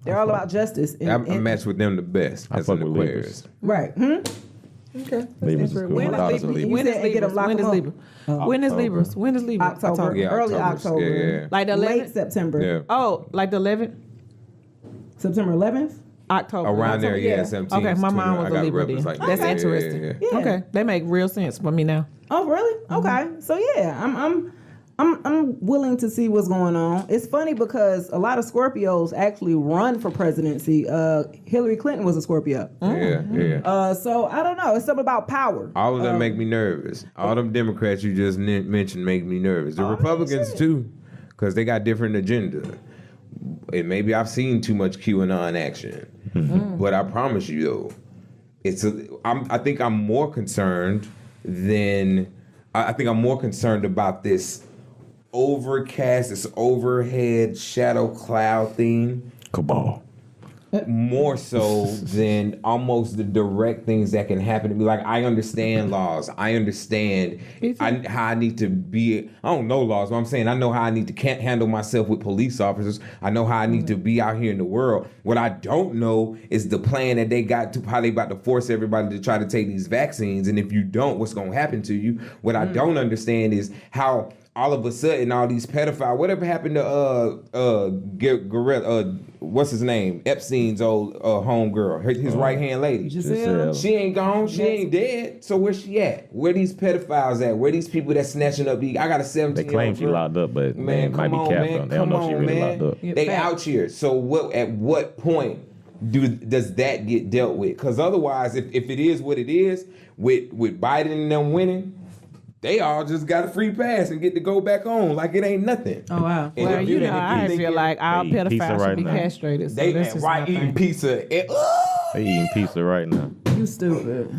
Speaker 1: They're all about justice. And,
Speaker 3: I match with them the best.
Speaker 2: I
Speaker 3: As
Speaker 2: fuck
Speaker 3: an
Speaker 2: with
Speaker 3: Aquarius.
Speaker 1: right.
Speaker 4: Okay.
Speaker 2: Libras is cool.
Speaker 4: When
Speaker 2: My daughter's
Speaker 4: is
Speaker 2: a
Speaker 4: Libra?
Speaker 2: Libra.
Speaker 4: When
Speaker 1: You
Speaker 4: is
Speaker 1: said get 'em,
Speaker 4: Libra?
Speaker 1: lock
Speaker 4: When
Speaker 1: 'em
Speaker 4: is
Speaker 1: up.
Speaker 4: Libra? When is Libra? When is Libra?
Speaker 1: October,
Speaker 3: Yeah,
Speaker 1: early
Speaker 3: October.
Speaker 1: October,
Speaker 3: Yeah.
Speaker 4: Like the
Speaker 1: late
Speaker 4: 11th?
Speaker 1: September,
Speaker 3: Yeah.
Speaker 4: Oh, like the 11th?
Speaker 1: September 11th.
Speaker 4: October.
Speaker 3: Around there,
Speaker 1: yeah.
Speaker 3: yeah, 17.
Speaker 4: Okay, my mom was
Speaker 3: I
Speaker 4: a
Speaker 3: got
Speaker 4: Libra
Speaker 3: rebels
Speaker 4: then.
Speaker 3: like
Speaker 4: That's
Speaker 3: that.
Speaker 4: interesting.
Speaker 1: Yeah.
Speaker 4: Okay, they make real sense for me now.
Speaker 1: Oh, really? Okay. So yeah, I'm willing to see what's going on. It's funny because a lot of Scorpios actually run for presidency. Hillary Clinton was a Scorpio.
Speaker 3: Yeah.
Speaker 1: So I don't know. It's something about power.
Speaker 3: All of them make me nervous. All them Democrats you just mentioned make me nervous. The Republicans too, because they got different agenda. And maybe I've seen too much QAnon action, but I promise you though, I think I'm more concerned than I think I'm more concerned about this overcast, this overhead shadow cloud thing.
Speaker 2: Cabal.
Speaker 3: More so than almost the direct things that can happen to me. Like, I understand laws. I understand how I need to be. I don't know laws, but I'm saying I know how I need to handle myself with police officers. I know how I need to be out here in the world. What I don't know is the plan that they got to, how they about to force everybody to try to take these vaccines. And if you don't, what's going to happen to you? What I don't understand is how all of a sudden, all these pedophiles. Whatever happened to what's his name? Epstein's old homegirl, his right hand lady.
Speaker 1: Giselle.
Speaker 3: She ain't gone. She ain't dead. So where's she at? Where these pedophiles at? Where these people that snatching up? I got a 17-year-old.
Speaker 2: They claim she locked up, but
Speaker 3: Man,
Speaker 2: might be
Speaker 3: come on,
Speaker 2: capped
Speaker 3: man.
Speaker 2: on. They don't know if she
Speaker 3: Come on,
Speaker 2: really
Speaker 3: man.
Speaker 2: locked up.
Speaker 3: They out here. So what? At what point does that get dealt with? Because otherwise, if it is what it is, with Biden and them winning, they all just got a free pass and get to go back on like it ain't nothing.
Speaker 1: Oh wow.
Speaker 3: And
Speaker 4: Well,
Speaker 3: if
Speaker 4: you know,
Speaker 3: and if
Speaker 4: I
Speaker 3: think
Speaker 4: feel like all
Speaker 2: They eat pizza
Speaker 4: pedophiles
Speaker 2: right
Speaker 4: should be
Speaker 2: now.
Speaker 4: castrated. So
Speaker 3: they
Speaker 4: that's just
Speaker 3: right
Speaker 4: my
Speaker 3: eating
Speaker 4: thing.
Speaker 3: pizza.
Speaker 2: They eating pizza right now.
Speaker 1: You stupid.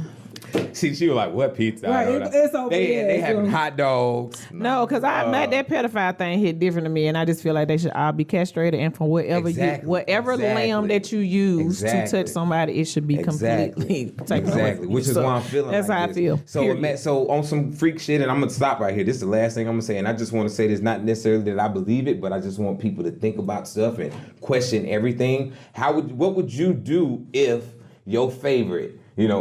Speaker 3: See, she was like, "What pizza?"
Speaker 1: Right,
Speaker 3: I don't know.
Speaker 1: it's over
Speaker 3: They
Speaker 1: here,
Speaker 3: having
Speaker 1: so-
Speaker 3: hot dogs.
Speaker 4: No, because that pedophile thing hit different to me, and I just feel like they should all be castrated. And from whatever
Speaker 3: Exactly.
Speaker 4: limb that you use to
Speaker 3: Exactly.
Speaker 4: touch somebody, it should be completely taken away
Speaker 3: Exactly,
Speaker 4: from
Speaker 3: which
Speaker 4: you.
Speaker 3: is
Speaker 4: So
Speaker 3: why I'm feeling
Speaker 4: that's
Speaker 3: like
Speaker 4: how
Speaker 3: this.
Speaker 4: I feel.
Speaker 3: So,
Speaker 4: period.
Speaker 3: so on some freak shit, and I'm gonna stop right here. This is the last thing I'm gonna say, and I just want to say this, not necessarily that I believe it, but I just want people to think about stuff and question everything. What would you do if your favorite,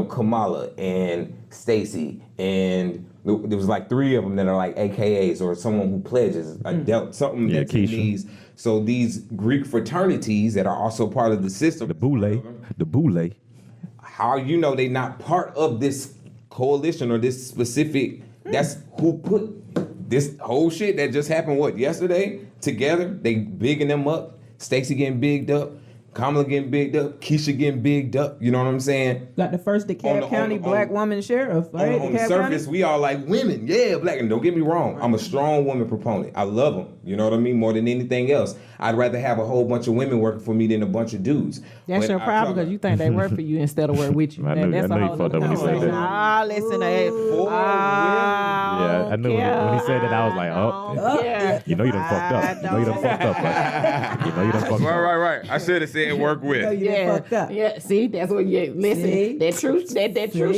Speaker 3: Kamala and Stacey, and there was like 3 of them that are like AKAs or someone who pledges, dealt something
Speaker 2: Yeah,
Speaker 3: that's in
Speaker 2: Keisha.
Speaker 3: these. So these Greek fraternities that are also part of the system.
Speaker 2: The boule.
Speaker 3: How they not part of this coalition or this specific, that's who put this whole shit that just happened, yesterday, together. They bigging them up. Stacey getting bigged up. Kamala getting bigged up. Keisha getting bigged up. You know what I'm saying?
Speaker 1: Got the first DeKalb County black woman sheriff. Right?
Speaker 3: On the
Speaker 1: DeKalb
Speaker 3: surface,
Speaker 1: County?
Speaker 3: we all like women. Yeah, black. And don't get me wrong, I'm a strong woman proponent. I love them. You know what I mean? More than anything else. I'd rather have a whole bunch of women working for me than a bunch of dudes.
Speaker 4: That's
Speaker 3: But
Speaker 4: your
Speaker 3: I
Speaker 4: problem
Speaker 3: talk-
Speaker 4: because you think they work for you instead of work with you.
Speaker 2: I knew-
Speaker 4: That's
Speaker 2: I knew
Speaker 4: a
Speaker 2: you
Speaker 4: whole
Speaker 2: fucked
Speaker 4: other
Speaker 2: up when he said
Speaker 4: conversation.
Speaker 2: that.
Speaker 4: Ah, listen to that.
Speaker 2: Yeah, I knew when he said that, I was like, oh.
Speaker 4: Yeah.
Speaker 2: You know you done fucked up. You know you done fucked up. Right? You know you done fucked up.
Speaker 3: Right. I should have said work
Speaker 1: Oh,
Speaker 3: with.
Speaker 1: you done fucked up.
Speaker 4: Yeah, see, that's what you listen.
Speaker 1: See?
Speaker 4: That truth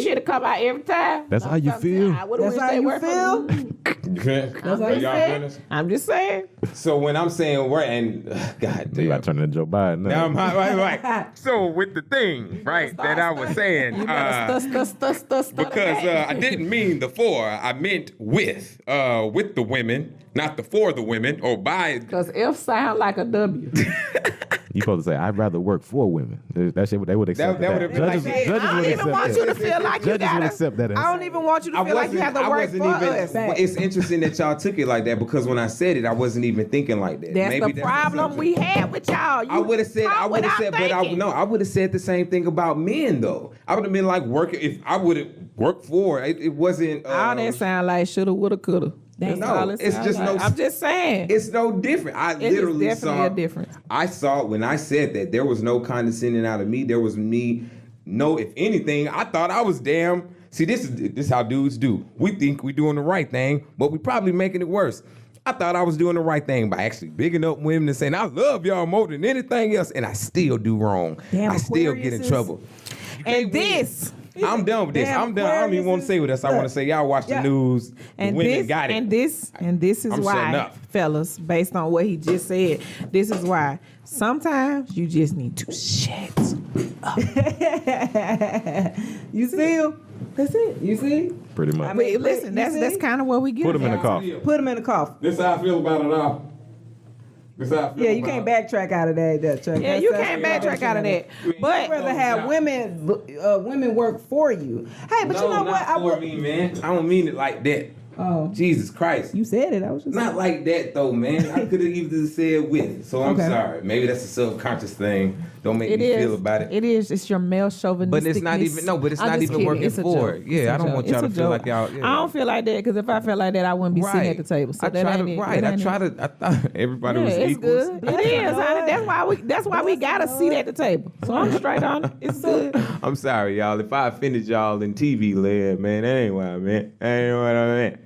Speaker 4: shit will come out every time.
Speaker 2: That's how you feel.
Speaker 4: I would've
Speaker 1: That's
Speaker 4: wished
Speaker 1: how
Speaker 4: they
Speaker 1: you
Speaker 4: worked for
Speaker 1: feel?
Speaker 4: me.
Speaker 1: That's how you
Speaker 3: Y'all
Speaker 1: feel?
Speaker 3: finished?
Speaker 4: I'm just saying.
Speaker 3: So when I'm saying right, and God
Speaker 2: You
Speaker 3: damn.
Speaker 2: got to turn into Joe Biden now.
Speaker 3: Now I'm right. So with the thing, right, that I was saying, because I didn't mean the for, I meant with the women, not the for the women, or by.
Speaker 4: Because F sound like a W.
Speaker 2: You supposed to say, I'd rather work for women. That shit, they would accept
Speaker 3: That would've been like,
Speaker 2: Judges,
Speaker 3: hey,
Speaker 2: judges
Speaker 4: I
Speaker 2: would
Speaker 4: don't even
Speaker 2: accept
Speaker 4: want
Speaker 2: that.
Speaker 4: you to feel like you
Speaker 2: Judges would
Speaker 4: gotta.
Speaker 2: accept that.
Speaker 4: I don't even want you to feel like you have to work for us.
Speaker 3: It's interesting that y'all took it like that because when I said it, I wasn't even thinking like that.
Speaker 4: That's
Speaker 3: Maybe
Speaker 4: the problem we had with y'all.
Speaker 3: I would have said,
Speaker 4: I would have
Speaker 3: but I would have said the same thing about men though. I would have been like working if I would have worked for it. It wasn't.
Speaker 4: All that sound like shoulda, woulda, coulda. That's
Speaker 3: No,
Speaker 4: all it
Speaker 3: it's
Speaker 4: sound
Speaker 3: just
Speaker 4: like.
Speaker 3: no-
Speaker 4: I'm just saying.
Speaker 3: It's no different. I
Speaker 4: It is
Speaker 3: literally
Speaker 4: definitely
Speaker 3: saw
Speaker 4: a difference.
Speaker 3: I saw when I said that there was no condescending out of me. There was me. No, if anything, I thought I was damn. See, this is how dudes do. We think we doing the right thing, but we probably making it worse. I thought I was doing the right thing by actually bigging up women and saying I love y'all more than anything else, and I still do wrong.
Speaker 1: Damn,
Speaker 3: I still get in
Speaker 1: Aquariuses.
Speaker 3: trouble.
Speaker 4: And this.
Speaker 3: I'm done with this.
Speaker 1: Damn,
Speaker 3: I'm done. I don't even want to say what else. I want to say y'all watch the
Speaker 1: Yeah.
Speaker 3: news. The
Speaker 4: And
Speaker 3: women
Speaker 4: this,
Speaker 3: got it.
Speaker 4: and this is
Speaker 3: I'm shutting
Speaker 4: why,
Speaker 3: up.
Speaker 4: fellas, based on what he just said, this is why sometimes you just need to shut
Speaker 1: You see him? That's it. You see?
Speaker 2: Pretty much.
Speaker 1: I mean,
Speaker 4: Wait, listen,
Speaker 1: you
Speaker 4: that's
Speaker 1: see?
Speaker 4: kind of what we get.
Speaker 2: Put them in the
Speaker 4: about.
Speaker 2: coffin.
Speaker 1: Put him in the coffin.
Speaker 5: This how I feel about it all. This how I feel
Speaker 1: Yeah, you
Speaker 5: about
Speaker 1: can't
Speaker 5: it.
Speaker 1: backtrack out of that Chuck.
Speaker 4: Yeah, you can't backtrack out of that.
Speaker 1: I'd
Speaker 4: But
Speaker 1: rather have women work for you. Hey, but
Speaker 3: no,
Speaker 1: you know what?
Speaker 3: not for me, man. I don't mean it like that.
Speaker 1: Oh,
Speaker 3: Jesus Christ.
Speaker 1: you said it. I was just
Speaker 3: Not like that though, man. I could have even said with. So I'm
Speaker 1: Okay.
Speaker 3: sorry. Maybe that's a subconscious thing. Don't make
Speaker 4: it
Speaker 3: me
Speaker 4: is.
Speaker 3: feel about it.
Speaker 4: It is. It's your male chauvinistic.
Speaker 3: But it's not even- no, but it's
Speaker 4: I'm
Speaker 3: not
Speaker 4: just
Speaker 3: even
Speaker 4: kidding.
Speaker 3: working
Speaker 4: It's a
Speaker 3: for
Speaker 4: joke.
Speaker 3: it. Yeah,
Speaker 4: It's a
Speaker 3: I don't
Speaker 4: joke.
Speaker 3: want y'all
Speaker 4: It's
Speaker 3: to
Speaker 4: a
Speaker 3: feel
Speaker 4: joke.
Speaker 3: like y'all- yeah.
Speaker 4: I don't feel like that because if I felt like that, I wouldn't be sitting at the table. So
Speaker 3: I
Speaker 4: that
Speaker 3: try
Speaker 4: ain't
Speaker 3: to.
Speaker 4: it.
Speaker 3: Right.
Speaker 4: That
Speaker 3: I
Speaker 4: ain't
Speaker 3: try
Speaker 4: it.
Speaker 3: to. I thought everybody
Speaker 4: Yeah,
Speaker 3: was
Speaker 4: it's
Speaker 3: equals.
Speaker 4: good. It is, honey. That's why we got a seat at the table. So I'm straight on it. It's good.
Speaker 3: I'm sorry, y'all. If I offended y'all in TV land, man, that ain't what I meant. That ain't what I meant.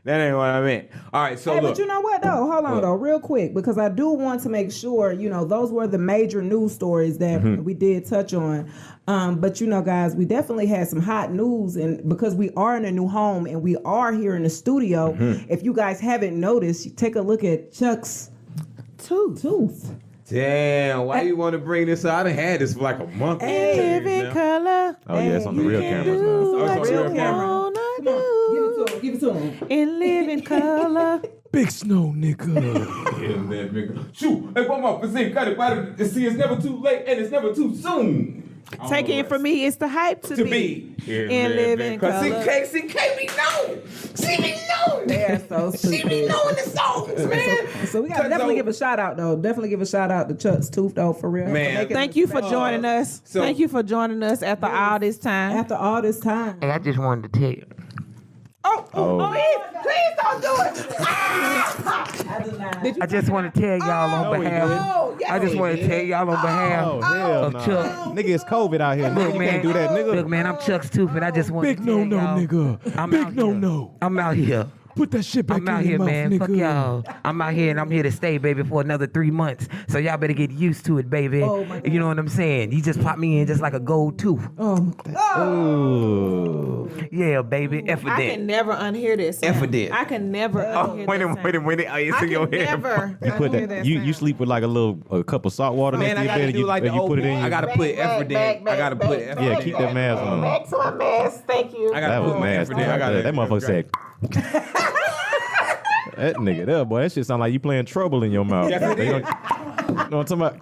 Speaker 3: That ain't what I meant. All right, so
Speaker 1: Hey,
Speaker 3: look.
Speaker 1: but you know what though? Hold on though, real quick, because I do want to make sure, those were the major news stories that we did touch on. But guys, we definitely had some hot news, and because we are in a new home and we are here in the studio, if you guys haven't noticed, you take a look at Chuck's tooth.
Speaker 3: Damn, why you want to bring this up? I done had this for like a month.
Speaker 4: Live in color.
Speaker 2: Oh, yeah, it's on the real cameras now.
Speaker 3: Oh, it's on
Speaker 1: Real
Speaker 3: real
Speaker 1: camera.
Speaker 3: camera.
Speaker 1: Come on, give it to him.
Speaker 4: And live in color.
Speaker 6: Big Snow, nigga.
Speaker 3: Shoot, hey, one more. See, cut it. See, it's never too late and it's never too soon.
Speaker 4: Take it from me. It's the hype to be. And live in color.
Speaker 3: See, me know. See me know.
Speaker 1: They are so
Speaker 3: See me
Speaker 1: stupid.
Speaker 3: knowing the songs, man.
Speaker 1: So we gotta definitely give a shout out though. Definitely give a shout out to Chuck's tooth though, for real.
Speaker 3: Man.
Speaker 1: For making
Speaker 4: Thank
Speaker 1: us
Speaker 4: you for
Speaker 1: special.
Speaker 4: joining us.
Speaker 3: So-
Speaker 4: Thank you for joining us after all this time.
Speaker 1: After all this time.
Speaker 7: Hey, I just wanted to tell you.
Speaker 4: Please don't do it.
Speaker 1: I do not.
Speaker 7: I just want to tell y'all on behalf. I just want to tell y'all on behalf
Speaker 2: Oh, hell
Speaker 7: of
Speaker 2: no.
Speaker 7: Chuck.
Speaker 2: Nigga, it's COVID out here. Nigga,
Speaker 7: Look,
Speaker 2: you
Speaker 7: man.
Speaker 2: can't do that, nigga.
Speaker 7: Look, man, I'm Chuck's tooth, and I just want
Speaker 6: Big
Speaker 7: to tell
Speaker 6: no,
Speaker 7: y'all.
Speaker 6: nigga.
Speaker 7: I'm
Speaker 6: Big
Speaker 7: out
Speaker 6: no,
Speaker 7: here.
Speaker 6: no.
Speaker 7: I'm out here.
Speaker 6: Put that shit back
Speaker 7: I'm out
Speaker 6: in
Speaker 7: here,
Speaker 6: your mouth,
Speaker 7: man.
Speaker 6: nigga.
Speaker 7: Fuck y'all. I'm out here and I'm here to stay, baby, for another 3 months. So y'all better get used to it, baby.
Speaker 1: Oh, my God.
Speaker 7: You know what I'm saying? You just pop me in just like a gold tooth.
Speaker 2: Ooh.
Speaker 7: Yeah, baby.
Speaker 4: I can
Speaker 7: Evident.
Speaker 4: never unhear this. sound.
Speaker 3: Evident.
Speaker 4: I can never unhear
Speaker 3: Wait a
Speaker 4: that
Speaker 3: minute, wait a minute. Oh, it's
Speaker 4: I
Speaker 3: in your
Speaker 4: can
Speaker 3: head.
Speaker 4: never
Speaker 2: You put
Speaker 4: unhear
Speaker 2: that. You
Speaker 4: sound.
Speaker 2: sleep with like a cup of salt water
Speaker 3: Man,
Speaker 2: next
Speaker 3: I
Speaker 2: to your
Speaker 3: gotta
Speaker 2: bed and
Speaker 3: do
Speaker 2: you,
Speaker 3: like the
Speaker 2: and you
Speaker 3: old
Speaker 2: put it in.
Speaker 3: I
Speaker 2: Your,
Speaker 3: gotta put effort in. I gotta put effort in.
Speaker 2: yeah, keep that mask on.
Speaker 4: Back to my mask. Thank you.
Speaker 3: I
Speaker 2: That
Speaker 3: gotta
Speaker 2: was
Speaker 3: put my
Speaker 2: nasty.
Speaker 3: effort in. I gotta.
Speaker 2: That motherfucker said. That nigga there, boy. That shit sound like you playing trouble in your mouth.
Speaker 3: Yes, it
Speaker 2: They
Speaker 3: is.
Speaker 2: gonna- know what I'm talking about?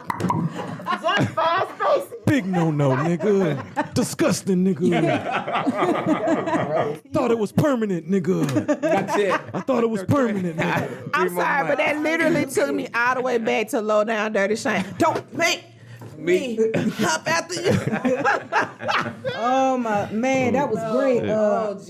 Speaker 6: Big no, nigga. Disgusting, nigga. Thought it was permanent, nigga.
Speaker 3: That's it.
Speaker 6: I thought it was permanent, nigga.
Speaker 4: I'm sorry, but that literally took me all the way back to Low Down Dirty Shame. Don't make me hop after you.
Speaker 1: Oh my man, that was great.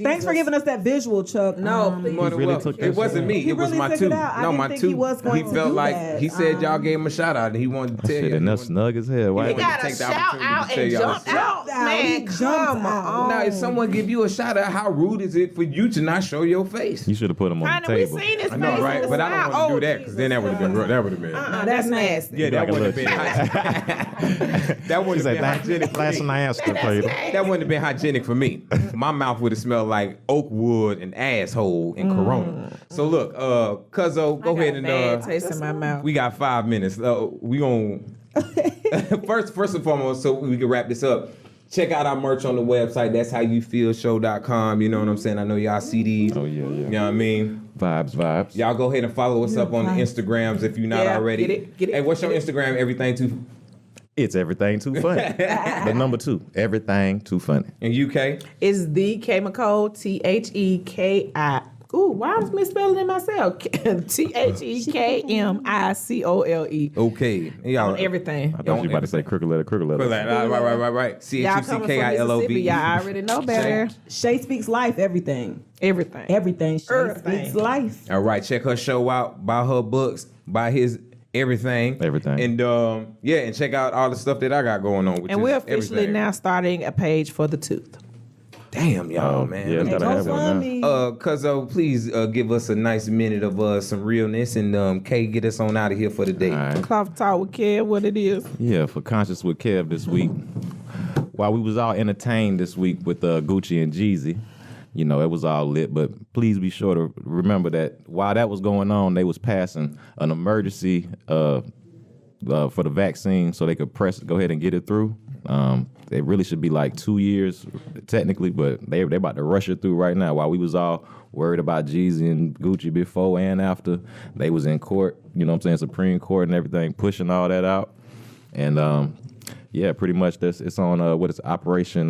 Speaker 1: Thanks for giving us that visual, Chuck.
Speaker 4: No, please.
Speaker 3: More than
Speaker 2: really
Speaker 3: welcome.
Speaker 2: took that
Speaker 3: It wasn't
Speaker 2: shit
Speaker 3: me.
Speaker 1: He
Speaker 3: It was
Speaker 1: really
Speaker 3: my
Speaker 1: took
Speaker 3: tooth.
Speaker 1: it out. I
Speaker 3: No,
Speaker 1: didn't
Speaker 3: my
Speaker 1: think
Speaker 3: tooth.
Speaker 1: he was going to
Speaker 3: felt
Speaker 1: do
Speaker 3: like
Speaker 1: that.
Speaker 3: he said y'all gave him a shout out and he wanted to tell
Speaker 2: Shit,
Speaker 3: you.
Speaker 2: and that's snug as hell. Why?
Speaker 4: You gotta
Speaker 3: take the
Speaker 4: shout
Speaker 3: opportunity to
Speaker 4: out
Speaker 3: tell
Speaker 4: and
Speaker 3: y'all
Speaker 4: jump
Speaker 3: something.
Speaker 4: out,
Speaker 1: He
Speaker 4: man.
Speaker 1: jumped
Speaker 4: Come
Speaker 1: out.
Speaker 4: on.
Speaker 3: Now, if someone give you a shout out, how rude is it for you to not show your face?
Speaker 2: You should have put him on the
Speaker 4: Honey, we
Speaker 2: table.
Speaker 4: seen his
Speaker 3: I know,
Speaker 4: face
Speaker 3: right?
Speaker 4: in
Speaker 3: But
Speaker 4: the
Speaker 3: I don't
Speaker 4: smile.
Speaker 3: want to
Speaker 4: Oh,
Speaker 3: do that because then that would have been that would have been.
Speaker 4: That's nasty.
Speaker 3: Yeah, that
Speaker 2: Like a
Speaker 3: would have
Speaker 2: little
Speaker 3: been. That would
Speaker 2: She's
Speaker 3: have
Speaker 2: like,
Speaker 3: been hygienic.
Speaker 2: flash an answer for you.
Speaker 3: That wouldn't have been hygienic for me. My mouth would have smelled like oak wood and asshole and Corona. So look, Cuzzo, go ahead and
Speaker 4: Bad taste in my mouth.
Speaker 3: we got 5 minutes. We gonna first and foremost, so we can wrap this up. Check out our merch on the website. That's howyoufeelshow.com. You know what I'm saying? I know y'all see these.
Speaker 2: Oh, yeah, yeah.
Speaker 3: You know what I mean?
Speaker 2: Vibes.
Speaker 3: Y'all go ahead and follow us up on the Instagrams if you're not
Speaker 4: Yeah,
Speaker 3: already.
Speaker 4: get it.
Speaker 3: Hey, what's your Instagram? Everything too.
Speaker 2: It's everything too funny. The number 2, everything too funny.
Speaker 3: In UK,
Speaker 4: It's the K McCole, THEKI. Ooh, why I was misspelling it myself? THEKMICOLE.
Speaker 3: okay. Y'all,
Speaker 4: On everything.
Speaker 2: I thought you about to say crooked letter.
Speaker 3: Right.
Speaker 4: Y'all coming from Mississippi, y'all already know better.
Speaker 1: Shay Speaks Life, everything.
Speaker 4: Everything.
Speaker 1: Everything. Shay
Speaker 4: Everything.
Speaker 1: Speaks Life.
Speaker 3: All right, check her show out, buy her books, buy his everything. And and check out all the stuff that I got going on. Which
Speaker 4: And
Speaker 3: is
Speaker 4: we're officially
Speaker 3: everything.
Speaker 4: now starting a page for the tooth.
Speaker 3: Damn, y'all, man.
Speaker 2: Yeah, gotta have one now.
Speaker 3: Cuzzo, please give us a nice minute of some realness, and Kay, get us on out of here for the day.
Speaker 2: All right.
Speaker 4: Cloth Talk with Kev, what it is.
Speaker 2: Yeah, for Conscious with Kev this week. While we was all entertained this week with Gucci and Jeezy, you know, it was all lit, but please be sure to remember that while that was going on, they was passing an emergency for the vaccine so they could go ahead and get it through. It really should be like 2 years technically, but they about to rush it through right now. While we was all worried about Jeezy and Gucci before and after, they was in court, you know what I'm saying, Supreme Court and everything, pushing all that out. And pretty much it's on what is it, Operation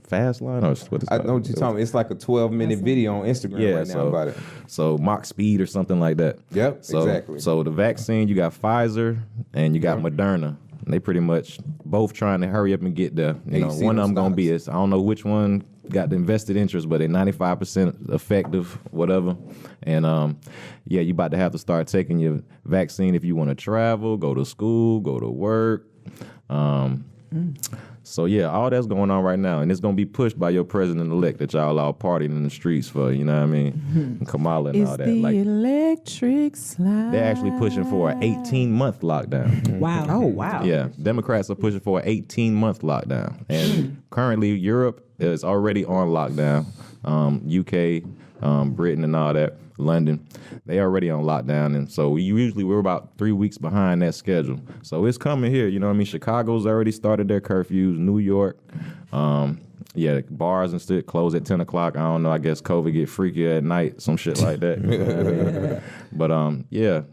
Speaker 2: Fast Line, or what is
Speaker 3: I know what you're talking about. It's like a 12-minute video on Instagram right now about it.
Speaker 2: So Mach Speed or something like that.
Speaker 3: Yep, exactly.
Speaker 2: So the vaccine, you got Pfizer and you got Moderna. And they pretty much both trying to hurry up and get there. You know, one of them gonna be I don't know which one got the invested interest, but they're 95% effective, whatever. And you about to have to start taking your vaccine if you want to travel, go to school, go to work. So yeah, all that's going on right now, and it's gonna be pushed by your president-elect that y'all all partying in the streets for. You know what I mean? And Kamala and all that. Like
Speaker 4: electric slide.
Speaker 2: they're actually pushing for an 18-month lockdown.
Speaker 1: Wow.
Speaker 4: Oh, wow.
Speaker 2: Yeah, Democrats are pushing for an 18-month lockdown, and currently Europe is already on lockdown. UK, Britain, and all that. London, they already on lockdown, and so we're about 3 weeks behind that schedule. So it's coming here, you know what I mean? Chicago's already started their curfews. New York, bars and stuff close at 10 o'clock. I don't know. I guess COVID get freaky at night, some shit like that. You know what I mean? But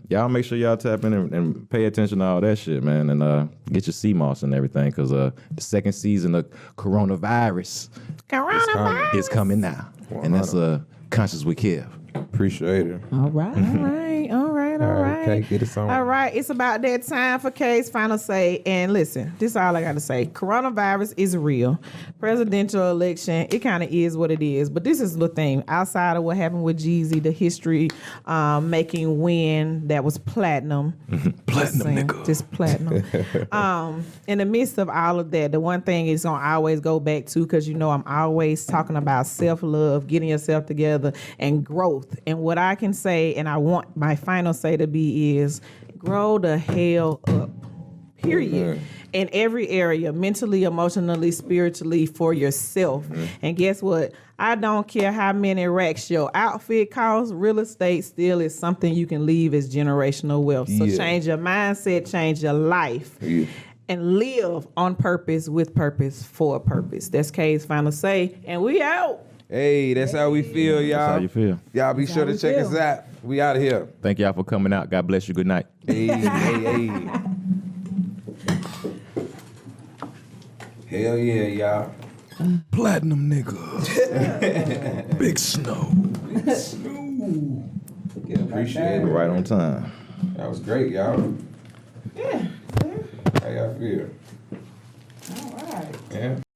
Speaker 2: y'all make sure y'all tap in and pay attention to all that shit, man, and get your CMOS and everything, because the second season of coronavirus is coming now, and that's Conscious with Kev.
Speaker 3: Appreciate it.
Speaker 1: All right.
Speaker 4: All right.
Speaker 3: Okay, get us on.
Speaker 4: All right, it's about that time for Kay's final say. And listen, this is all I got to say. Coronavirus is real. Presidential election, it kind of is what it is. But this is the thing. Outside of what happened with Jeezy, the history making win that was platinum.
Speaker 6: Platinum, nigga.
Speaker 4: Just platinum. In the midst of all of that, the one thing is going to always go back to, because you know I'm always talking about self-love, getting yourself together, and growth. And what I can say, and I want my final say to be, is grow the hell up. Period. In every area, mentally, emotionally, spiritually, for yourself. And guess what? I don't care how many racks your outfit costs, real estate still is something you can leave as generational wealth. So change your mindset, change your life. And live on purpose, with purpose, for a purpose. That's Kay's final say. And we out.
Speaker 3: Hey, that's how we feel, y'all.
Speaker 2: That's how you feel.
Speaker 3: Y'all be sure to check us out. We out of here.
Speaker 2: Thank y'all for coming out. God bless you. Good night.
Speaker 3: Hey. Hell yeah, y'all.
Speaker 6: Platinum, nigga. Big Snow.
Speaker 3: Appreciate it.
Speaker 2: Right on time.
Speaker 3: That was great, y'all. Yeah. How y'all feel?
Speaker 1: All right.
Speaker 3: Yeah.